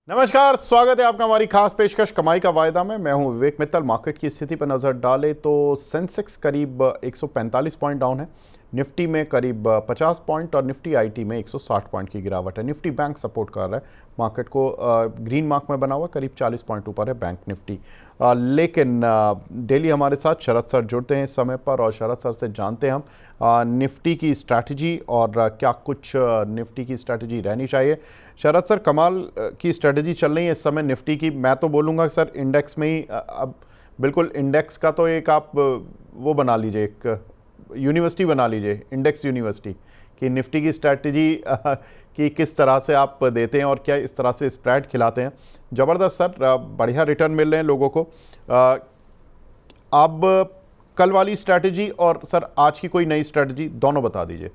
नमस्कार, स्वागत है आपका हमारी खास पेशकश कमाई का वायदा में। मैं हूं विवेक मित्तल। मार्केट की स्थिति पर नज़र डालें तो सेंसेक्स करीब 145 पॉइंट डाउन है, निफ्टी में करीब 50 पॉइंट और निफ्टी आईटी में 160 पॉइंट की गिरावट है। निफ्टी बैंक सपोर्ट कर रहा है मार्केट को, ग्रीन मार्क में बना हुआ करीब 40 पॉइंट ऊपर है बैंक निफ्टी। लेकिन डेली हमारे साथ शरद सर जुड़ते हैं इस समय पर और शरद सर से जानते हैं हम निफ्टी की स्ट्रैटेजी और क्या कुछ निफ्टी की स्ट्रैटेजी रहनी चाहिए। शरद सर, कमाल की स्ट्रेटजी चल रही है इस समय निफ्टी की। मैं तो बोलूँगा सर इंडेक्स में ही अब बिल्कुल इंडेक्स का तो एक आप वो बना लीजिए, एक यूनिवर्सिटी बना लीजिए, इंडेक्स यूनिवर्सिटी, कि निफ्टी की स्ट्रेटजी कि किस तरह से आप देते हैं और क्या इस तरह से स्प्रेड खिलाते हैं। ज़बरदस्त सर, बढ़िया रिटर्न मिल रहे हैं लोगों को। अब कल वाली स्ट्रेटजी और सर आज की कोई नई स्ट्रेटजी दोनों बता दीजिए।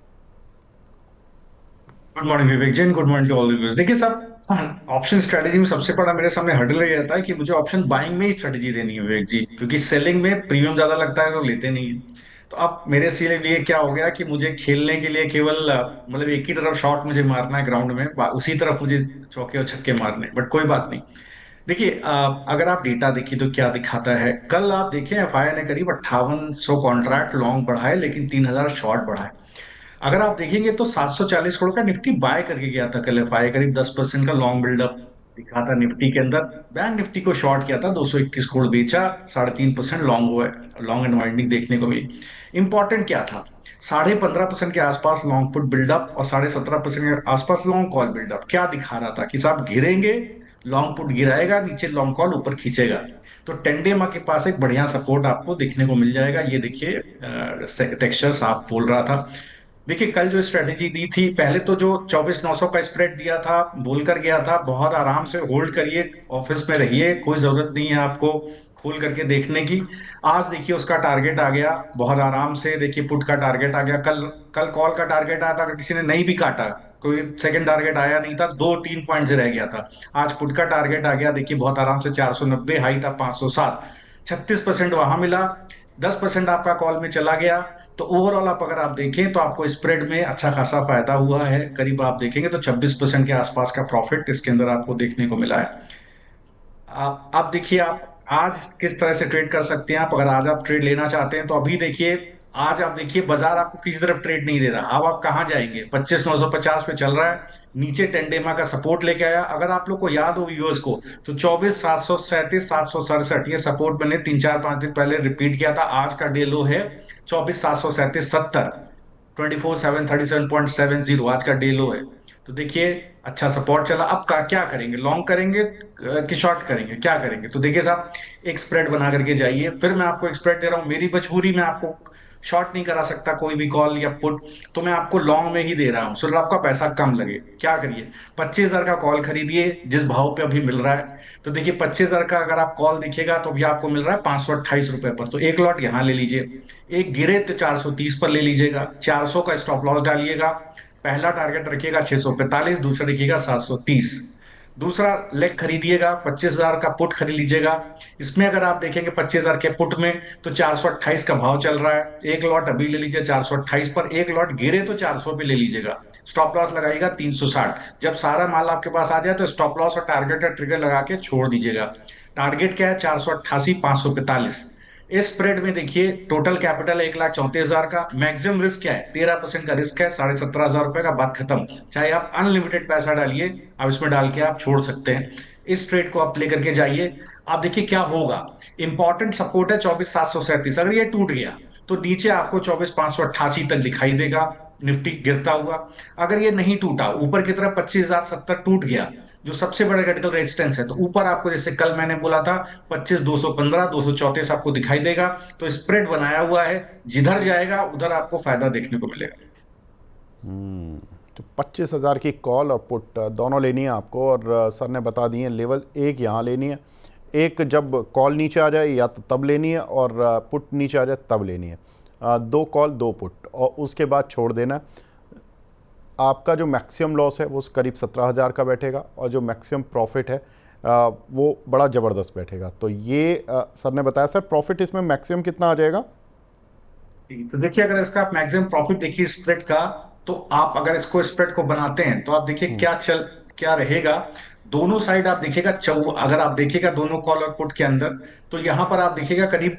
Good morning Vivek Jain, good morning to all viewers. देखिए साहब, ऑप्शन स्ट्रेटजी में सबसे बड़ा मेरे सामने हर्डल ये रहता है कि मुझे ऑप्शन बाइंग में ही स्ट्रेटजी देनी है विवेक जी, क्योंकि सेलिंग में प्रीमियम ज्यादा लगता है, लोग लेते नहीं है। तो अब मेरे लिए क्या हो गया कि मुझे खेलने के लिए केवल मतलब एक ही तरफ शॉट मुझे मारना है ग्राउंड में, उसी तरफ मुझे चौके और छक्के मारने हैं। बट कोई बात नहीं। देखिए अगर आप डेटा देखिए तो क्या दिखाता है। कल आप देखें एफआई ने करीब 5800 कॉन्ट्रैक्ट लॉन्ग बढ़ाए, लेकिन 3000 शॉर्ट बढ़ाए। अगर आप देखेंगे तो 740 करोड़ का निफ्टी बाय करके गया था कल एफआई, करीब 10% का लॉन्ग बिल्डअप दिखा था निफ्टी के अंदर। बैंक निफ्टी को शॉर्ट किया था, 221 करोड़ बेचा, 3.5% लॉन्ग हुआ, लॉन्ग एंड वाइंडिंग देखने को मिली। इंपॉर्टेंट क्या था, 15.5% के आसपास लॉन्ग पुट बिल्डअप और 17.5% के आसपास लॉन्ग कॉल बिल्डअप। क्या दिखा रहा था कि साहब गिरेंगे, लॉन्ग पुट गिराएगा, नीचे लॉन्ग कॉल ऊपर खींचेगा। तो टेंडेमा के पास एक बढ़िया सपोर्ट आपको देखने को मिल जाएगा। ये देखिए टेक्सचर साफ बोल रहा था। देखिए कल जो स्ट्रेटेजी दी थी, पहले तो जो 24,900 का स्प्रेड दिया था, बोलकर गया था बहुत आराम से होल्ड करिए, ऑफिस में रहिए, कोई जरूरत नहीं है आपको खोल करके देखने की। आज देखिए उसका टारगेट आ गया बहुत आराम से। देखिए पुट का टारगेट आ गया, कल कल कॉल का टारगेट आया था, अगर किसी ने नहीं भी काटा, कोई सेकंड टारगेट आया नहीं था, 2-3 पॉइंट से रह गया था। आज पुट का टारगेट आ गया, देखिए बहुत आराम से 490, हाई था 507, 36% वहां मिला, 10% आपका कॉल में चला गया। तो ओवरऑल आप अगर आप देखें तो आपको स्प्रेड में अच्छा खासा फायदा हुआ है। करीब आप देखेंगे तो 26% के आसपास का प्रॉफिट इसके अंदर आपको देखने को मिला है। आप देखिए, आप आज किस तरह से ट्रेड कर सकते हैं। आप अगर आज आप ट्रेड लेना चाहते हैं तो अभी देखिए, आज आप देखिए बाजार आपको किसी तरफ ट्रेड नहीं दे रहा। अब आप कहाँ जाएंगे, 25,950 पे चल रहा है, नीचे टेंडेमा का सपोर्ट लेके आया। अगर आप लोग को याद हो व्यूअर्स को, तो 24,737, 767 ये सपोर्ट मैंने 3-4-5 दिन पहले रिपीट किया था। आज का डे लो है 24,737, 70, 24,737.70 आज का डे लो है। तो देखिए अच्छा सपोर्ट चला। अब का क्या करेंगे, लॉन्ग करेंगे कि शॉर्ट करेंगे, क्या करेंगे? तो देखिए साहब, एक स्प्रेड बना करके जाइए। फिर मैं आपको एक स्प्रेड दे रहा हूं, मेरी मजबूरी में आपको शॉर्ट नहीं करा सकता कोई भी कॉल या पुट, तो मैं आपको लॉन्ग में ही दे रहा हूं, सो आपका पैसा कम लगे। क्या करिए, 25,000 का कॉल खरीदिए जिस भाव पे अभी मिल रहा है। तो देखिए 25,000 का अगर आप कॉल दिखेगा तो अभी आपको मिल रहा है 528 रुपए पर, तो एक लॉट यहां ले लीजिए। एक गिरे तो 430 पर ले लीजिएगा, 400 का स्टॉप लॉस डालिएगा। पहला टारगेट रखिएगा 645, दूसरा रखिएगा 730। दूसरा लेग खरीदिएगा, 25,000 का पुट खरीद लीजिएगा। इसमें अगर आप देखेंगे 25,000 के पुट में तो 428 का भाव चल रहा है। एक लॉट अभी ले लीजिए 428 पर, एक लॉट गिरे तो 400 पे ले लीजिएगा। स्टॉप लॉस लगाइएगा 360। जब सारा माल आपके पास आ जाए तो स्टॉप लॉस और टारगेट का ट्रिगर लगा के छोड़ दीजिएगा। टारगेट क्या है, 488, 545। इस स्प्रेड में देखिए टोटल कैपिटल 1,34,000 का, मैक्सिमम रिस्क क्या है, 13% का रिस्क है, 17,500 रुपए का, बात खत्म। चाहे आप अनलिमिटेड पैसा डालिए, आप इसमें डाल के आप छोड़ सकते हैं। इस ट्रेड को आप लेकर के जाइए। आप देखिए क्या होगा। इंपॉर्टेंट सपोर्ट है 24,737, अगर ये टूट गया तो नीचे आपको 24,588 तक दिखाई देगा निफ्टी गिरता हुआ। अगर ये नहीं टूटा, ऊपर की तरफ 25,070 टूट गया, जो सबसे बड़ा क्रिटिकल रेजिस्टेंस है, तो ऊपर आपको जैसे कल मैंने बोला था 25,215, 234 आपको दिखाई देगा। तो स्प्रेड बनाया हुआ है, जिधर जाएगा उधर आपको फायदा देखने को मिलेगा। तो 25,000 की कॉल और पुट दोनों लेनी है आपको, और सर ने बता दिए लेवल एक यहाँ लेनी है, एक जब कॉल नीचे आ जाए या तो तब लेनी है, और पुट नीचे आ जाए तब लेनी है। दो कॉल दो पुट और उसके बाद छोड़ देना है। आपका जो मैक्सिमम लॉस है वो करीब 17,000 का बैठेगा, और जो मैक्सिमम प्रॉफिट है वो बड़ा ज़बरदस्त बैठेगा। तो ये सर ने बताया। सर प्रॉफिट इसमें मैक्सिमम कितना आ जाएगा? तो देखिए अगर इसका आप मैक्सिमम प्रॉफिट देखिए स्प्रेड का, तो आप अगर इसको स्प्रेड को बनाते हैं तो आप देखिए क्या रहेगा। दोनों साइड आप देखिएगा अगर आप देखिएगा दोनों कॉल और पुट के अंदर, तो यहां पर आप देखिएगा करीब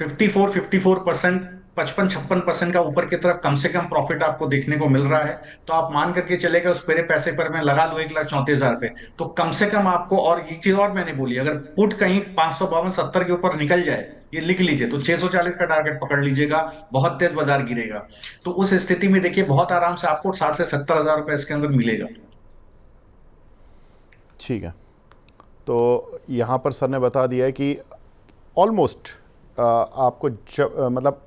54% 55-56% का ऊपर की तरफ कम से कम प्रॉफिट आपको देखने को मिल रहा है। तो आप मान करके चलेगा उस मेरे पैसे पर मैं लगा लूं 1,34,000 रुपए, तो कम से कम आपको, और एक चीज और मैंने बोली, अगर पुट कहीं 552-70 के ऊपर निकल जाए, ये लिख लीजिए, तो 640 का टारगेट पकड़ लीजिएगा। बहुत तेज बाजार गिरेगा, तो उस स्थिति में देखिए बहुत आराम से आपको 60 से 70 हजार रुपए इसके अंदर मिलेगा। ठीक है, तो यहाँ पर सर ने बता दिया है कि ऑलमोस्ट आपको मतलब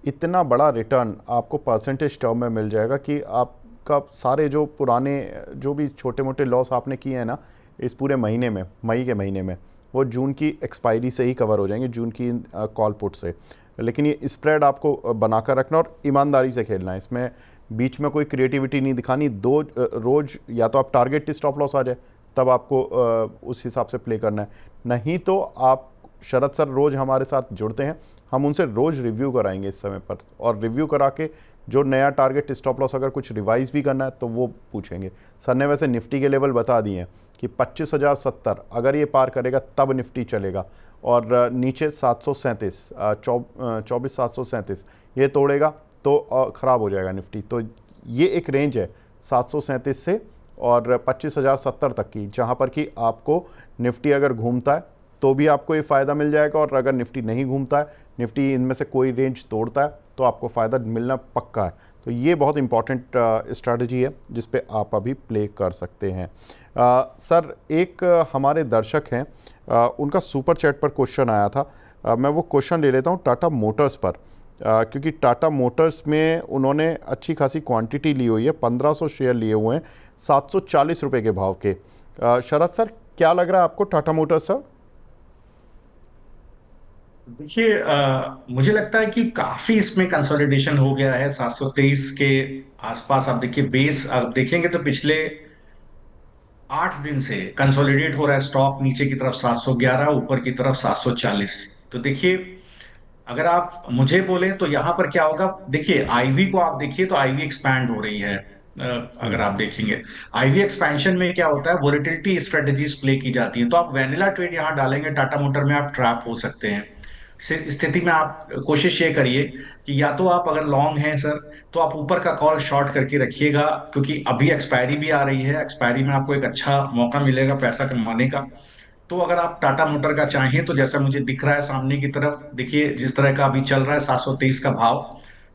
इतना बड़ा रिटर्न आपको परसेंटेज टर्म में मिल जाएगा कि आपका सारे जो पुराने जो भी छोटे मोटे लॉस आपने किए हैं ना इस पूरे महीने में, मई के महीने में, वो जून की एक्सपायरी से ही कवर हो जाएंगे, जून की कॉल पुट से। लेकिन ये स्प्रेड आपको बनाकर रखना और ईमानदारी से खेलना है, इसमें बीच में कोई क्रिएटिविटी नहीं दिखानी। दो रोज़ या तो आप टारगेट स्टॉप लॉस आ जाए तब आपको उस हिसाब से प्ले करना है, नहीं तो आप शरद सर रोज़ हमारे साथ जुड़ते हैं, हम उनसे रोज़ रिव्यू कराएंगे इस समय पर, और रिव्यू करा के जो नया टारगेट स्टॉप लॉस अगर कुछ रिवाइज भी करना है तो वो पूछेंगे। सर ने वैसे निफ्टी के लेवल बता दिए हैं कि 25,070 अगर ये पार करेगा तब निफ्टी चलेगा, और नीचे 737 24,737 ये तोड़ेगा तो ख़राब हो जाएगा निफ्टी। तो ये एक रेंज है 737 से और 25,070 तक की, जहाँ पर कि आपको निफ्टी अगर घूमता है तो भी आपको ये फ़ायदा मिल जाएगा, और अगर निफ्टी नहीं घूमता है, निफ्टी इनमें से कोई रेंज तोड़ता है, तो आपको फ़ायदा मिलना पक्का है। तो ये बहुत इंपॉर्टेंट स्ट्रैटेजी है जिस पे आप अभी प्ले कर सकते हैं। सर एक हमारे दर्शक हैं, उनका सुपर चैट पर क्वेश्चन आया था, मैं वो क्वेश्चन ले लेता हूँ टाटा मोटर्स पर, क्योंकि टाटा मोटर्स में उन्होंने अच्छी खासी क्वांटिटी ली हुई है, 1500 शेयर लिए हुए हैं 740 रुपये के भाव के। शरद सर क्या लग रहा है आपको टाटा मोटर्स सर? देखिए, मुझे लगता है कि काफी इसमें कंसोलिडेशन हो गया है 723 के आसपास। आप देखिए बेस आप देखेंगे तो पिछले 8 दिन से कंसोलिडेट हो रहा है स्टॉक, नीचे की तरफ 711, ऊपर की तरफ 740। तो देखिए, अगर आप मुझे बोले तो यहां पर क्या होगा, देखिए आईवी को आप देखिए तो आईवी एक्सपैंड हो रही है। अगर आप देखेंगे आईवी एक्सपेंशन में क्या होता है, वोलेटिलिटी स्ट्रेटेजीज प्ले की जाती है। तो आप वैनिला ट्रेड यहां डालेंगे टाटा मोटर में, आप ट्रैप हो सकते हैं। स्थिति में आप कोशिश ये करिए कि या तो आप अगर लॉन्ग हैं सर, तो आप ऊपर का कॉल शॉर्ट करके रखिएगा, क्योंकि अभी एक्सपायरी भी आ रही है, एक्सपायरी में आपको एक अच्छा मौका मिलेगा पैसा कमाने का। तो अगर आप टाटा मोटर का चाहें तो जैसा मुझे दिख रहा है सामने की तरफ, देखिए जिस तरह का अभी चल रहा है 723 का भाव,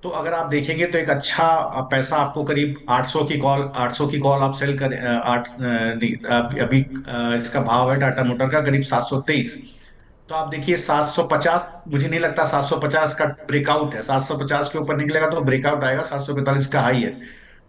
तो अगर आप देखेंगे तो एक अच्छा पैसा आपको करीब 800 की कॉल आप सेल कर नहीं, अभी इसका भाव है टाटा मोटर का करीब 723। तो आप देखिए 750, मुझे नहीं लगता 750 का ब्रेकआउट है, 750 के ऊपर निकलेगा तो ब्रेकआउट आएगा, 745 का हाई है।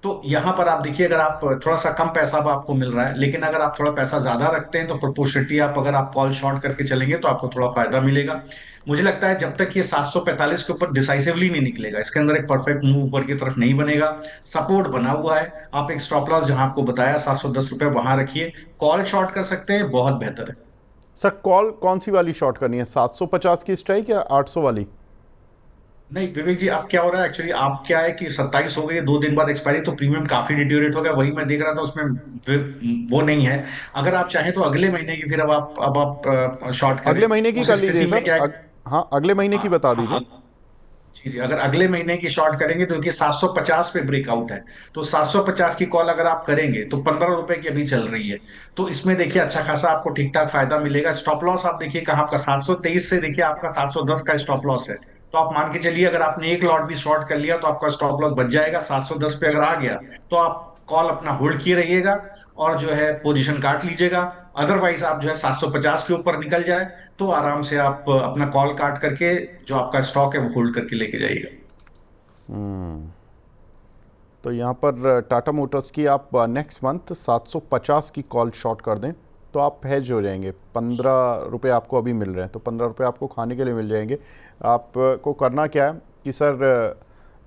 तो यहां पर आप देखिए, अगर आप थोड़ा सा कम पैसा अब आपको मिल रहा है, लेकिन अगर आप थोड़ा पैसा ज्यादा रखते हैं तो प्रोपोर्शनली आप अगर आप कॉल शॉर्ट करके चलेंगे तो आपको थोड़ा फायदा मिलेगा। मुझे लगता है जब तक ये 745 के ऊपर डिसाइसिवली नहीं निकलेगा, इसके अंदर एक परफेक्ट मूव ऊपर की तरफ नहीं बनेगा। सपोर्ट बना हुआ है, आप एक स्टॉप लॉस जहां आपको बताया 710 रुपए वहां रखिए, कॉल शॉर्ट कर सकते हैं, बहुत बेहतर है। सर कॉल कौन सी वाली शॉट करनी है, 750 की स्ट्राइक या 800 वाली? नहीं विवेक जी, आप क्या हो रहा है एक्चुअली, आप क्या है कि 27 हो गई 2 दिन बाद एक्सपायरी, तो प्रीमियम काफी डिट्योरेट हो गया, वही मैं देख रहा था उसमें वो नहीं है। अगर आप चाहें तो अगले महीने की फिर अब आप शॉर्ट करें। अगले महीने की उस कर लीजिए स्थिति में सर, क्या है, हाँ अगले महीने की हाँ बता हाँ दीजिए। जी जी, अगर अगले महीने की शॉर्ट करेंगे तो देखिए 750 पे ब्रेकआउट है, तो 750 की कॉल अगर आप करेंगे तो 15 रुपए की अभी चल रही है। तो इसमें देखिए अच्छा खासा आपको ठीक ठाक फायदा मिलेगा। स्टॉप लॉस आप देखिए कहाँ आपका 723 से देखिए आपका 710 का स्टॉप लॉस है। तो आप मान के चलिए अगर आपने एक लॉट भी शॉर्ट कर लिया तो आपका स्टॉप लॉस बच जाएगा। 710 पे अगर आ गया तो आप कॉल अपना होल्ड किए रहिएगा और जो है पोजीशन काट लीजिएगा। अदरवाइज आप जो है 750 के ऊपर निकल जाए तो आराम से आप अपना कॉल काट करके जो आपका स्टॉक है वो होल्ड करके लेके जाइएगा। तो यहाँ पर टाटा मोटर्स की आप नेक्स्ट मंथ 750 की कॉल शॉर्ट कर दें तो आप हेज हो जाएंगे। 15 रुपये आपको अभी मिल रहे हैं, तो 15 रुपये आपको खाने के लिए मिल जाएंगे। आपको करना क्या है कि सर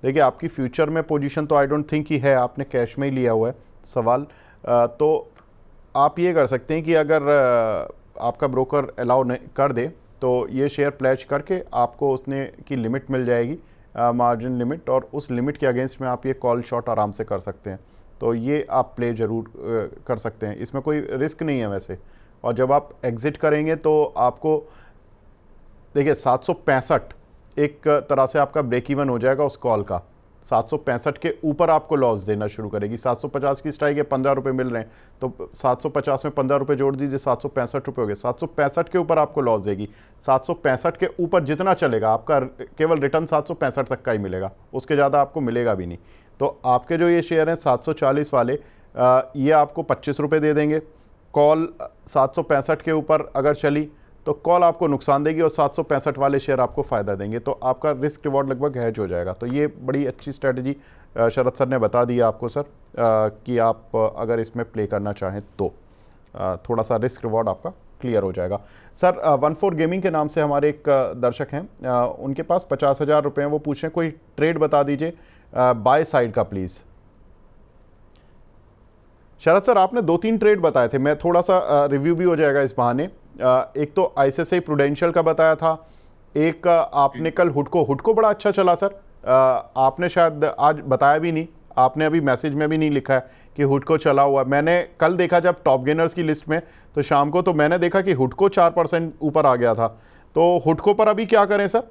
देखिए आपकी फ्यूचर में पोजीशन तो आई डोंट थिंक ही है, आपने कैश में ही लिया हुआ है सवाल। तो आप ये कर सकते हैं कि अगर आपका ब्रोकर अलाउ कर दे तो ये शेयर प्लेज करके आपको उसने की लिमिट मिल जाएगी, मार्जिन लिमिट, और उस लिमिट के अगेंस्ट में आप ये कॉल शॉट आराम से कर सकते हैं। तो ये आप प्ले ज़रूर कर सकते हैं, इसमें कोई रिस्क नहीं है वैसे। और जब आप एग्ज़िट करेंगे तो आपको देखिए 765 एक तरह से आपका ब्रेक इवन हो जाएगा उस कॉल का। 765 के ऊपर आपको लॉस देना शुरू करेगी। 750 की स्ट्राइक है, 15 रुपये मिल रहे हैं, तो 750 में 15 रुपये जोड़ दीजिए, 765 रुपये हो गए। 765 के ऊपर आपको लॉस देगी। 765 के ऊपर जितना चलेगा आपका केवल रिटर्न 765 तक का ही मिलेगा, उसके ज़्यादा आपको मिलेगा भी नहीं। तो आपके जो ये शेयर हैं 740 वाले, ये आपको 25 रुपये दे देंगे। कॉल 765 के ऊपर अगर चली तो कॉल आपको नुकसान देगी और 765 वाले शेयर आपको फ़ायदा देंगे, तो आपका रिस्क रिवॉर्ड लगभग हैज हो जाएगा। तो ये बड़ी अच्छी स्ट्रेटजी शरद सर ने बता दी आपको सर, कि आप अगर इसमें प्ले करना चाहें तो थोड़ा सा रिस्क रिवॉर्ड आपका क्लियर हो जाएगा। सर 14 गेमिंग के नाम से हमारे एक दर्शक हैं, उनके पास 50,000 रुपये हैं, वो पूछ रहे हैं कोई ट्रेड बता दीजिए बाय साइड का प्लीज़। शरद सर आपने 2-3 ट्रेड बताए थे, मैं थोड़ा सा रिव्यू भी हो जाएगा इस बहाने। एक तो आईसीआईसीआई प्रूडेंशियल का बताया था, एक आपने कल हुडको बड़ा अच्छा चला सर। आपने शायद आज बताया भी नहीं, आपने अभी मैसेज में भी नहीं लिखा है कि हुडको चला हुआ। मैंने कल देखा जब टॉप गेनर्स की लिस्ट में, तो शाम को तो मैंने देखा कि हुडको 4% ऊपर आ गया था। तो हुडको पर अभी क्या करें सर?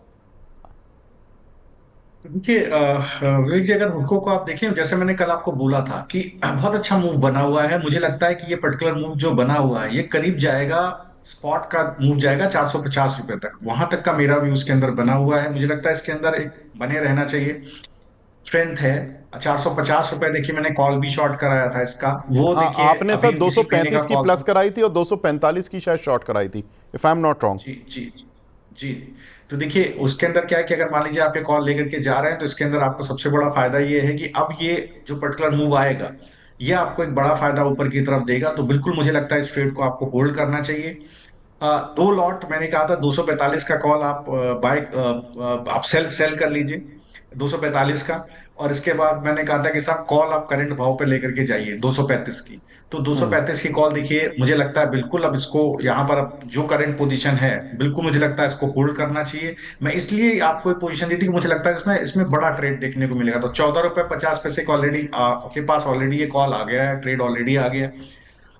देखिए विवेक जी, अगर हुडको को आप देखें, जैसे मैंने कल आपको बोला था कि बहुत अच्छा मूव बना हुआ है। मुझे लगता है कि ये पर्टिकुलर मूव जो बना हुआ है ये करीब जाएगा, स्पॉट का मूव जाएगा 450 रुपए तक, वहां तक का मेरा व्यू उसके अंदर बना हुआ है। मुझे लगता है इसके अंदर एक बने रहना चाहिए, स्ट्रेंथ है। 450 रुपए देखिए, मैंने कॉल भी शॉर्ट कराया था इसका, वो हाँ, देखिए आपने सर अभी इसी महीने का 235 की कॉल प्लस था। कराई थी और 245 की शायद शॉर्ट कराई थी, if I am not wrong. जी जी जी जी जी। तो देखिए उसके अंदर क्या है कि अगर मान लीजिए आप ये कॉल लेकर के जा रहे हैं, तो इसके अंदर आपको सबसे बड़ा फायदा ये है कि अब ये जो पर्टिकुलर मूव आएगा, ये आपको एक बड़ा फायदा ऊपर की तरफ देगा। तो बिल्कुल मुझे लगता है इस ट्रेड को आपको होल्ड करना चाहिए। दो लॉट मैंने कहा था, 245 का कॉल आप बाय आप सेल सेल कर लीजिए, 245 का। और इसके बाद मैंने कहा था कि साहब कॉल आप करंट भाव पे लेकर के जाइए 235 की। तो 235 की कॉल देखिए, मुझे लगता है बिल्कुल अब इसको यहाँ पर अब जो करंट पोजीशन है, बिल्कुल मुझे लगता है इसको होल्ड करना चाहिए। मैं इसलिए आपको एक पोजीशन दी थी कि मुझे लगता है इसमें इसमें बड़ा ट्रेड देखने को मिलेगा। तो 14 रुपए 50 पैसे का ऑलरेडी आपके पास ऑलरेडी ये कॉल आ गया है, ट्रेड ऑलरेडी आ गया है।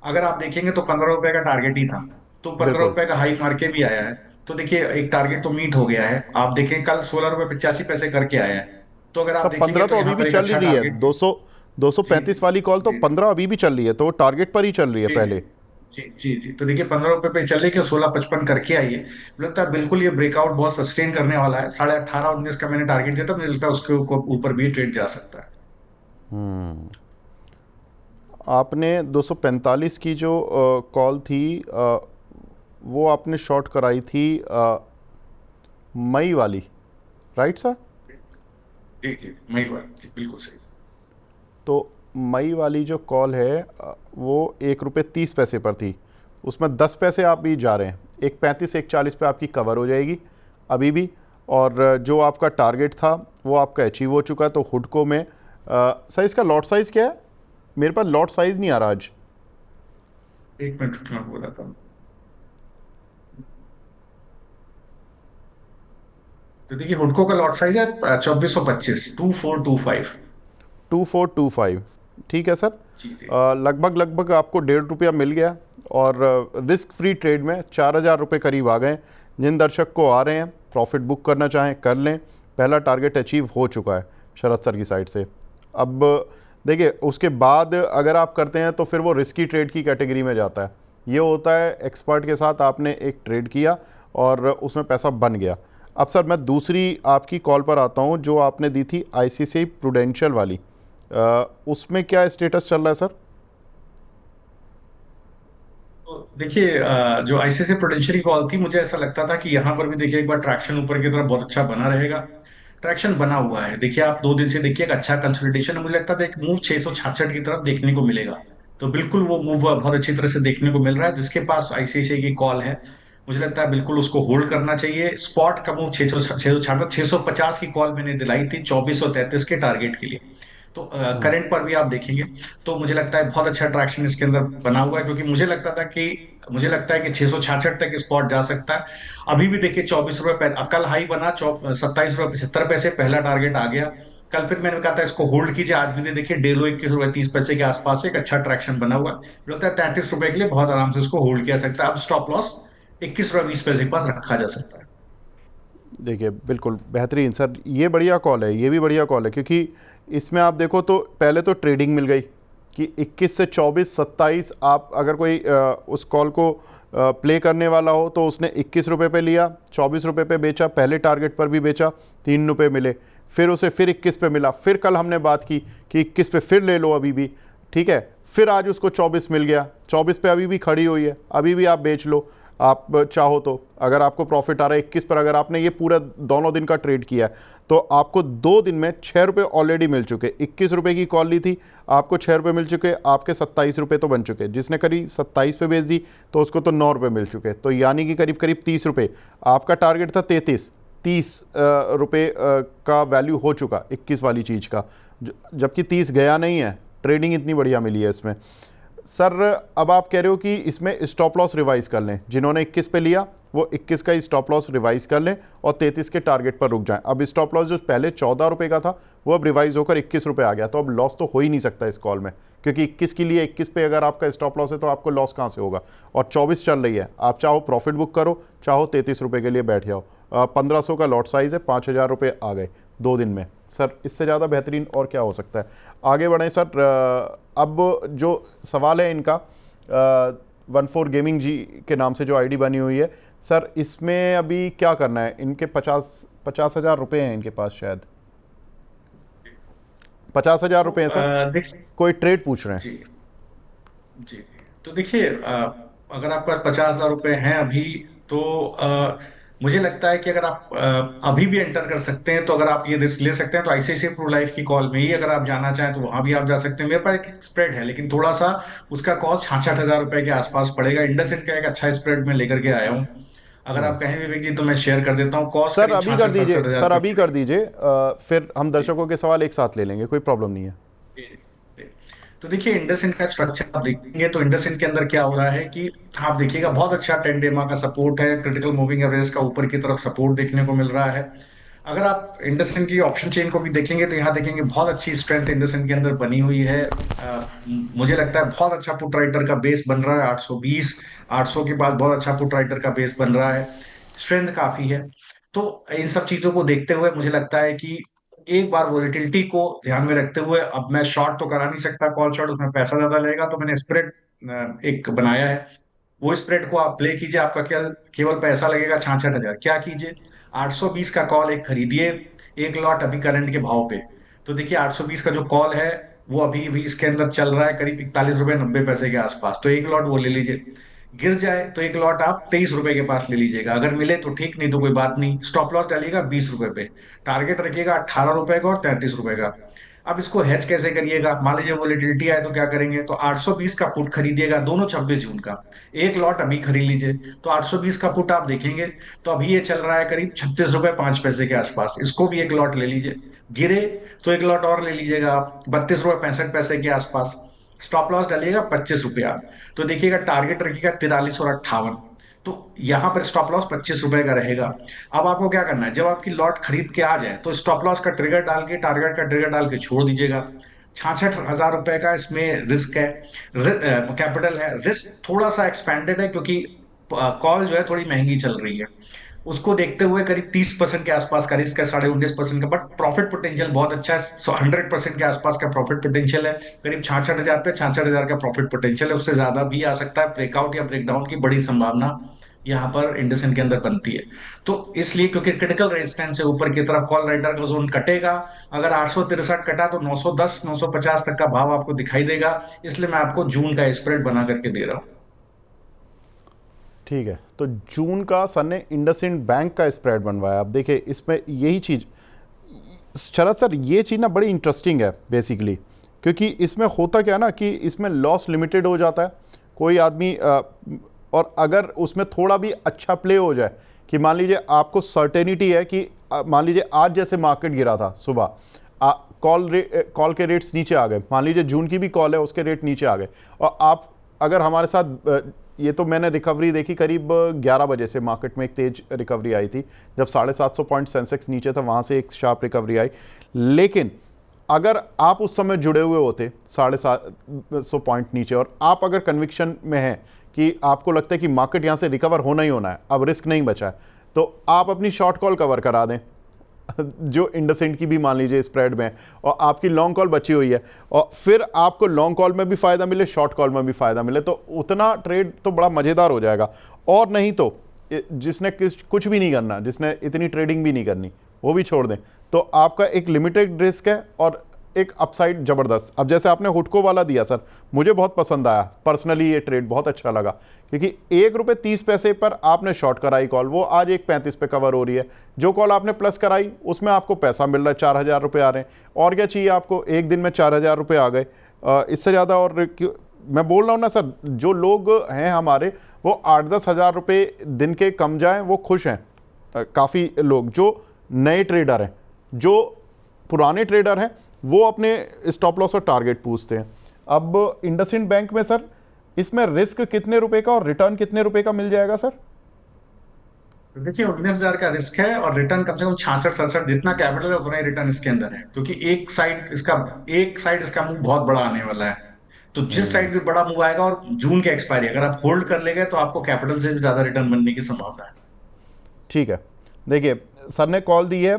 अगर आप देखेंगे तो 15 रुपए का टारगेट ही था, तो पंद्रह बिल्कुल रुपए का हाई मार के भी आया है। तो देखिए एक टारगेट तो मीट हो गया है। आप देखें कल 16 रुपए 85 पैसे करके आया है। तो अगर आप सब देखेंगे 15 तो तो यहाँ अभी भी पर एक चल ही अच्छा रही है। टारगेट। 235 जी वाली कॉल तो जी 15 अभी भी चल रही है, तो टारगेट पर ही चल रही है जी जी पहले। जी जी जी। तो देखिए 15 रुपए पे चले के 16.55 करके आई है। मुझे लगता है बिल्कुल ये ब्रेकआउट बहुत सस्टेन करने वाला है। 18.5 19 का मैंने टारगेट दिया था, मुझे लगता है उसके ऊपर भी ट्रेड जा सकता है। आपने 245 की जो कॉल थी, वो आपने शॉर्ट कराई थी मई वाली, राइट सर? जी जी, मई बात जी, बिल्कुल सही। तो मई वाली जो कॉल है वो 1 रुपये 30 पैसे पर थी, उसमें 10 पैसे आप भी जा रहे हैं। एक 35 एक 40 पे आपकी कवर हो जाएगी अभी भी। और जो आपका टारगेट था वो आपका अचीव हो चुका है। तो हुडको में सर इसका लॉट साइज़ क्या है? मेरे पास लॉट साइज़ नहीं आ रहा आज। एक मिनट रुकना, बोला था। तो देखिए हुडको का लॉट साइज है 2425, 2425, ठीक है सर। जी जी लगभग लगभग आपको 1.5 रुपया मिल गया और रिस्क फ्री ट्रेड में 4,000 रुपये करीब आ गए। जिन दर्शक को आ रहे हैं प्रॉफिट बुक करना चाहें कर लें, पहला टारगेट अचीव हो चुका है शरद सर की साइड से। अब देखिए उसके बाद अगर आप करते हैं तो फिर वो रिस्की ट्रेड की कैटेगरी में जाता है। ये होता है एक्सपर्ट के साथ आपने एक ट्रेड किया और उसमें पैसा बन गया। अब सर मैं दूसरी आपकी कॉल पर आता हूँ, जो आपने दी थी आईसीआईसीआई प्रूडेंशियल वाली, उसमें क्या स्टेटस चल रहा है सर? तो देखिए जो आईसीआईसीआई प्रूडेंशियल की कॉल थी, मुझे ऐसा लगता था कि यहाँ पर भी देखिए एक बार ट्रैक्शन ऊपर की तरफ बहुत अच्छा बना रहेगा। ट्रैक्शन बना हुआ है, देखिए आप 2 दिन से देखिए एक अच्छा कंसोलिडेशन, मुझे लगता था एक मूव 666 की तरफ देखने को मिलेगा। तो बिल्कुल वो मूव बहुत अच्छी तरह से देखने को मिल रहा है। जिसके पास आईसीआईसीआई की कॉल है, मुझे लगता है बिल्कुल उसको होल्ड करना चाहिए। स्पॉट का मूव 650 की कॉल मैंने दिलाई थी 2433 के टारगेट के लिए। तो करंट पर भी आप देखेंगे तो मुझे लगता है बहुत अच्छा ट्रैक्शन इसके अंदर बना हुआ है, क्योंकि मुझे लगता है कि 666 तक स्पॉट जा सकता है। अभी भी देखिए 24 रुपए, अब कल हाई बना 27 रुपए 75 पैसे, पहला टारगेट आ गया। कल फिर मैंने कहा था इसको होल्ड कीजिए, आज भी दे देखिए डेलो 21 रुपए 30 पैसे के आसपास एक अच्छा ट्रैक्शन बना हुआ है, मुझे लगता है 33 रुपए के लिए बहुत आराम से उसको होल्ड किया सकता है। अब स्टॉप लॉस 21 रुपए 20 पैसे के पास रखा जा सकता है। देखिए बिल्कुल बेहतरीन सर, ये बढ़िया कॉल है, ये भी बढ़िया कॉल है, क्योंकि इसमें आप देखो तो पहले तो ट्रेडिंग मिल गई कि 21 से 24 27, आप अगर कोई उस कॉल को प्ले करने वाला हो तो उसने 21 रुपये पे लिया, 24 रुपये पे बेचा, पहले टारगेट पर भी बेचा, 3 रुपये मिले, फिर उसे फिर 21 पे मिला, फिर कल हमने बात की कि 21 पे फिर ले लो अभी भी, ठीक है, फिर आज उसको 24 मिल गया, 24 पे अभी भी खड़ी हुई है, अभी भी आप बेच लो आप चाहो तो। अगर आपको प्रॉफिट आ रहा है 21 पर, अगर आपने ये पूरा दोनों दिन का ट्रेड किया है तो आपको 2 दिन में 6 रुपये ऑलरेडी मिल चुके। 21 रुपये की कॉल ली थी, आपको 6 रुपये मिल चुके, आपके 27 रुपये तो बन चुके। जिसने करीब 27 पे बेच दी तो उसको तो 9 रुपये मिल चुके, तो यानी कि करीब करीब 30 रुपये। आपका टारगेट था 30 रुपये का वैल्यू हो चुका 21 वाली चीज़ का, जबकि 30 गया नहीं है। ट्रेडिंग इतनी बढ़िया मिली है इसमें सर। अब आप कह रहे हो कि इसमें स्टॉप लॉस रिवाइज कर लें, जिन्होंने 21 पे लिया वो 21 का ही स्टॉप लॉस रिवाइज कर लें और 33 के टारगेट पर रुक जाएं। अब स्टॉप लॉस जो पहले 14 रुपये का था वो अब रिवाइज होकर 21 रुपये आ गया, तो अब लॉस तो हो ही नहीं सकता इस कॉल में, क्योंकि 21 के लिए 21 पे अगर आपका स्टॉप लॉस है तो आपको लॉस कहाँ से होगा। और 24 चल रही है, आप चाहो प्रॉफिट बुक करो, चाहो 33 रुपये के लिए बैठ जाओ। 1500 का लॉट साइज़ है, 5000 रुपये आ गए 2 दिन में। सर इससे ज़्यादा बेहतरीन और क्या हो सकता है। आगे बढ़ें सर। अब जो सवाल है इनका 14 गेमिंग जी के नाम से जो आईडी बनी हुई है सर, इसमें अभी क्या करना है। इनके 50,000 रुपये हैं इनके पास, शायद 50,000 रुपये हैं सर। कोई ट्रेड पूछ रहे हैं। जी जी। तो देखिए, अगर आपके पास 50,000 रुपए हैं अभी, तो मुझे लगता है कि अगर आप अभी भी एंटर कर सकते हैं, तो अगर आप ये रिस्क ले सकते हैं तो आईसीआईसीआई प्रो लाइफ की कॉल में ही अगर आप जाना चाहें तो वहां भी आप जा सकते हैं। मेरे पास एक स्प्रेड है, लेकिन थोड़ा सा उसका कॉस्ट 66,000 रुपए के आसपास पड़ेगा। इंडसइंड का एक अच्छा स्प्रेड मैं लेकर के आया हूँ, अगर आप कहें विवेक जी तो मैं शेयर कर देता हूँ। कॉस्ट सर करीब अभी कर 66 दीजिए, 67 सर रुपए अभी कर दीजिए, फिर हम दर्शकों के सवाल एक साथ ले लेंगे, कोई प्रॉब्लम नहीं है। तो देखिए, इंडसइंड का स्ट्रक्चर आप देखेंगे तो इंडसइंड के अंदर क्या हो रहा है कि आप देखिएगा बहुत अच्छा 10 डेमा का सपोर्ट है, क्रिटिकल मूविंग एवरेज का ऊपर की तरफ सपोर्ट देखने को मिल रहा है। अगर आप इंडसइंड की ऑप्शन चेन को भी देखेंगे तो यहाँ देखेंगे बहुत अच्छी स्ट्रेंथ इंडसइंड के अंदर बनी हुई है। मुझे लगता है बहुत अच्छा पुट राइटर का बेस बन रहा है। 820 800 के बाद बहुत अच्छा पुट राइटर का बेस बन रहा है, स्ट्रेंथ काफी है। तो इन सब चीजों को देखते हुए मुझे लगता है कि एक बार वोलेटिलिटी को ध्यान में रखते हुए, अब मैं शॉर्ट तो करा नहीं सकता, कॉल शॉर्ट उसमें पैसा ज्यादा लगेगा, तो मैंने स्प्रेड एक बनाया है। वो स्प्रेड को आप प्ले कीजिए, आपका क्या केवल पैसा लगेगा 66,000। क्या कीजिए, 820 का कॉल एक खरीदिए, एक लॉट अभी करंट के भाव पे। तो देखिए 820 का जो कॉल है वो अभी भी इसके अंदर चल रहा है करीब 41 रुपए 90 पैसे के आसपास, तो एक लॉट वो ले लीजिए। गिर जाए तो एक लॉट आप 23 रुपए के पास ले लीजिएगा, अगर मिले तो ठीक, नहीं तो कोई बात नहीं। स्टॉप लॉस डालिएगा 20 रुपए पे, टारगेट रखिएगा 18 रुपए का और 33 रुपए का। अब इसको हेज कैसे करिएगा, मान लीजिए वोलेटिलिटी आए तो क्या करेंगे, तो 820 का पुट खरीदिएगा दोनों 26 जून का, एक लॉट अभी खरीद लीजिए। तो 820 का पुट आप देखेंगे तो अभी ये चल रहा है करीब 36 रुपए 5 पैसे के आसपास, इसको भी एक लॉट ले लीजिए। गिरे तो एक लॉट और ले लीजिएगा आप 32 रुपए 65 पैसे के आसपास। स्टॉप लॉस डालिएगा 25 रुपया। तो देखिएगा टारगेट रखिएगा 43 और 58, तो यहां पर स्टॉप लॉस 25 रुपए का रहेगा। अब आपको क्या करना है, जब आपकी लॉट खरीद के आ जाए तो स्टॉप लॉस का ट्रिगर डाल के, टारगेट का ट्रिगर डाल के छोड़ दीजिएगा। 66,000 रुपए का इसमें रिस्क है, कैपिटल है। रिस्क थोड़ा सा एक्सपेंडेड है क्योंकि कॉल जो है थोड़ी महंगी चल रही है, उसको देखते हुए करीब 30% के आसपास का रिस्क है, 19.5% का। बट प्रॉफिट पोटेंशियल बहुत अच्छा है, 100% के आसपास का प्रॉफिट पोटेंशियल है। करीब 66,000 पे 66,000 का प्रॉफिट पोटेंशियल है, उससे ज्यादा भी आ सकता है। ब्रेकआउट या ब्रेकडाउन की बड़ी संभावना यहाँ पर इंडसइंड के अंदर बनती है। तो इसलिए क्योंकि क्रिटिकल रेजिस्टेंस से ऊपर की तरफ कॉल राइटर का जोन कटेगा, अगर 863 कटा तो 910 950 तक का भाव आपको दिखाई देगा। इसलिए मैं आपको जून का स्प्रेड बना करके दे रहा हूँ। ठीक है, तो जून का सर ने इंडसइंड बैंक का स्प्रेड बनवाया। अब देखिए इसमें यही चीज़, शरद सर ये चीज़ ना बड़ी इंटरेस्टिंग है बेसिकली, क्योंकि इसमें होता क्या ना कि इसमें लॉस लिमिटेड हो जाता है। कोई आदमी और अगर उसमें थोड़ा भी अच्छा प्ले हो जाए कि मान लीजिए आपको सर्टेनिटी है कि मान लीजिए आज जैसे मार्केट गिरा था सुबह, कॉल के रेट्स नीचे आ गए, मान लीजिए जून की भी कॉल है उसके रेट नीचे आ गए, और आप अगर हमारे साथ ये तो मैंने रिकवरी देखी करीब 11 बजे से, मार्केट में एक तेज रिकवरी आई थी जब 750 पॉइंट सेंसेक्स नीचे था, वहाँ से एक शार्प रिकवरी आई। लेकिन अगर आप उस समय जुड़े हुए होते 750 पॉइंट नीचे, और आप अगर कन्विक्शन में हैं कि आपको लगता है कि मार्केट यहाँ से रिकवर होना ही होना है, अब रिस्क नहीं बचा है, तो आप अपनी शॉर्ट कॉल कवर करा दें जो इंडसइंड की भी मान लीजिए स्प्रेड में, और आपकी लॉन्ग कॉल बची हुई है, और फिर आपको लॉन्ग कॉल में भी फ़ायदा मिले, शॉर्ट कॉल में भी फ़ायदा मिले, तो उतना ट्रेड तो बड़ा मज़ेदार हो जाएगा। और नहीं तो जिसने कुछ भी नहीं करना, जिसने इतनी ट्रेडिंग भी नहीं करनी, वो भी छोड़ दें, तो आपका एक लिमिटेड रिस्क है और एक अपसाइड ज़बरदस्त। अब जैसे आपने हुडको वाला दिया सर, मुझे बहुत पसंद आया पर्सनली, ये ट्रेड बहुत अच्छा लगा, क्योंकि ₹1.30 पर आपने शॉर्ट कराई कॉल, वो आज 1.35 पे कवर हो रही है। जो कॉल आपने प्लस कराई उसमें आपको पैसा मिल रहा है, 4,000 रुपये आ रहे हैं। और क्या चाहिए आपको, एक दिन में 4,000 रुपये आ गए, इससे ज़्यादा और मैं बोल रहा हूँ ना सर, जो लोग हैं हमारे वो 8-10 हज़ार रुपये दिन के कम जाएं वो खुश हैं। काफ़ी लोग जो नए ट्रेडर हैं, जो पुराने ट्रेडर हैं, वो अपने स्टॉप लॉस और टारगेट पूछते हैं। अब इंडसइंड बैंक में सर इसमें रिस्क कितने रुपए का और रिटर्न कितने रुपए का मिल जाएगा सर? देखिए 19,000 का रिस्क है और रिटर्न कम से कम 66-67, जितना कैपिटल है उतना ही रिटर्न इसके अंदर है, क्योंकि एक साइड इसका मूव बहुत बड़ा आने वाला है। तो जिस साइड भी बड़ा मूव आएगा, और जून की एक्सपायरी अगर आप होल्ड कर लेंगे तो आपको कैपिटल से भी ज्यादा रिटर्न बनने की संभावना है। ठीक है, देखिए सर ने कॉल दी है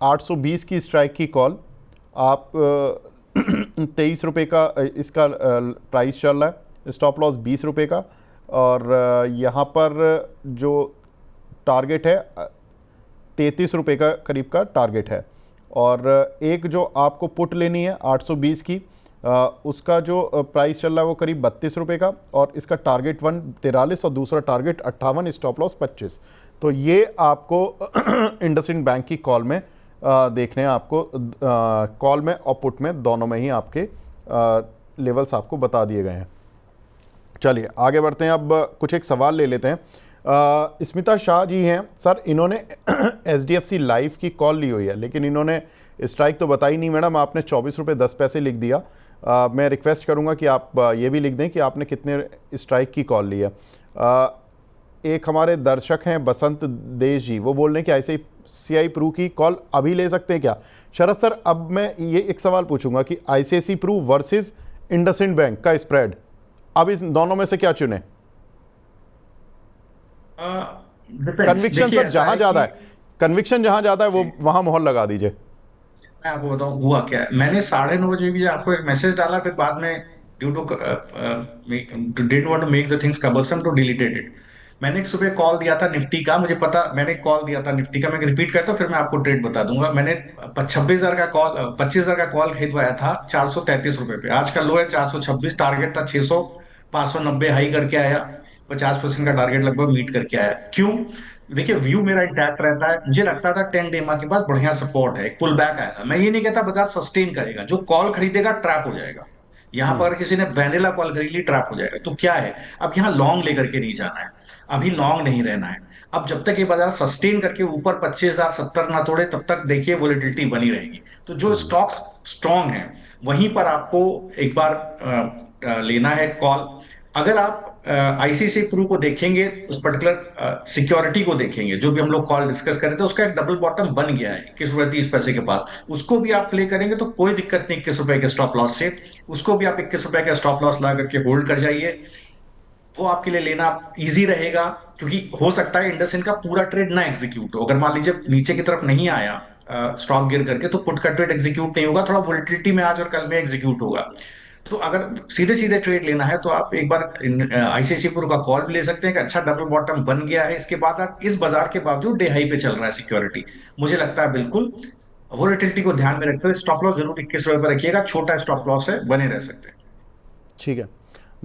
820 की स्ट्राइक की कॉल। आप 23 रुपये का इसका प्राइस चल रहा है, स्टॉप लॉस 20 रुपये का, और यहाँ पर जो टारगेट है 33 रुपये का करीब का टारगेट है। और एक जो आपको पुट लेनी है 820 की, उसका जो प्राइस चल रहा है वो करीब 32 रुपये का, और इसका टारगेट 143 और दूसरा टारगेट 58, स्टॉप लॉस 25। तो ये आपको इंडसइंड बैंक की कॉल में देखने हैं, आपको कॉल में और पुट में दोनों में ही आपके लेवल्स आपको बता दिए गए हैं। चलिए आगे बढ़ते हैं, अब कुछ एक सवाल ले लेते हैं। स्मिता शाह जी हैं सर, इन्होंने HDFC लाइफ की कॉल ली हुई है, लेकिन इन्होंने स्ट्राइक तो बताई नहीं मैडम, आपने 24 रुपये 10 पैसे लिख दिया। मैं रिक्वेस्ट करूंगा कि आप ये भी लिख दें कि आपने कितने स्ट्राइक की कॉल ली है। एक हमारे दर्शक हैं बसंत देश जी, वो बोल रहे हैं कि ICICI प्रू की कॉल अभी ले सकते हैं क्या? शरद सर, अब मैं ये एक सवाल पूछूंगा कि ICICI Pru versus IndusInd bank का स्प्रेड, अब इस दोनों में से क्या चुने? कन्विक्शन सर जहां ज्यादा है, कन्विक्शन जहां ज्यादा है वो वहां मोहर लगा दीजिए। मैं आपको बताऊं हुआ क्या है। मैंने 9:30 बजे भी आपको एक मैसेज डाला, फिर बाद में due to didn't want to make the things cumbersome to deleted it. मैंने एक सुबह कॉल दिया था निफ्टी का, मुझे पता, मैंने कॉल दिया था निफ्टी का, मैं रिपीट करता हूँ फिर मैं आपको ट्रेड बता दूंगा। मैंने 26,000 का कॉल 25,000 का कॉल खरीदवाया था 433 रुपए पे। आज का लो है 426, टारगेट था 600, 590 हाई करके आया, 50% का टारगेट लगभग मीट करके आया। क्यों? देखिए व्यू मेरा इंटैक्ट रहता है, मुझे लगता था 10 डे के बाद बढ़िया सपोर्ट है, एक पुल बैक आएगा। मैं ये नहीं कहता बाजार सस्टेन करेगा, जो कॉल खरीदेगा ट्रैप हो जाएगा। यहाँ पर किसी ने वैनिला कॉल खरीद ली, ट्रैप हो जाएगा। तो क्या है, अब यहाँ लॉन्ग लेकर के नहीं जाना है, अभी लॉन्ग नहीं रहना है। अब जब तक ये बाजार सस्टेन करके ऊपर 25,000 70 ना तोड़े, तब तक देखिए वोलेटिलिटी बनी रहेगी। तो जो स्टॉक्स स्ट्रॉन्ग है वहीं पर आपको एक बार लेना है कॉल। अगर आप ICICI प्रू को देखेंगे, उस पर्टिकुलर सिक्योरिटी को देखेंगे, जो भी हम लोग कॉल डिस्कस कर रहे थे, उसका एक डबल बॉटम बन गया है 21 रुपए 30 पैसे के पास। उसको भी आप प्ले करेंगे तो कोई दिक्कत नहीं 21 रुपए के स्टॉप लॉस से। उसको भी आप 21 रुपए का स्टॉप लॉस ला करके होल्ड कर जाइए, वो आपके लिए लेना इजी रहेगा। क्योंकि हो सकता है इंडसइंड का पूरा ट्रेड ना एग्जीक्यूट हो, अगर मान लीजिए नीचे की तरफ नहीं आया स्टॉक गिर करके, तो पुट का ट्रेड एग्जीक्यूट नहीं होगा, थोड़ा वोलेटिलिटी में आज और कल में एग्जीक्यूट होगा। तो अगर सीधे सीधे ट्रेड लेना है तो आप एक बार ICICI प्रू का कॉल भी ले सकते हैं कि अच्छा डबल बॉटम बन गया है। इसके बाद आप इस बाजार के बावजूद डे हाई पे चल रहा है सिक्योरिटी, मुझे लगता है बिल्कुल वोलेटिलिटी को ध्यान में रखते हुए स्टॉप लॉस जरूर 21 रुपए पर रखिएगा, छोटा स्टॉप लॉस है, बने रह सकते हैं। ठीक है,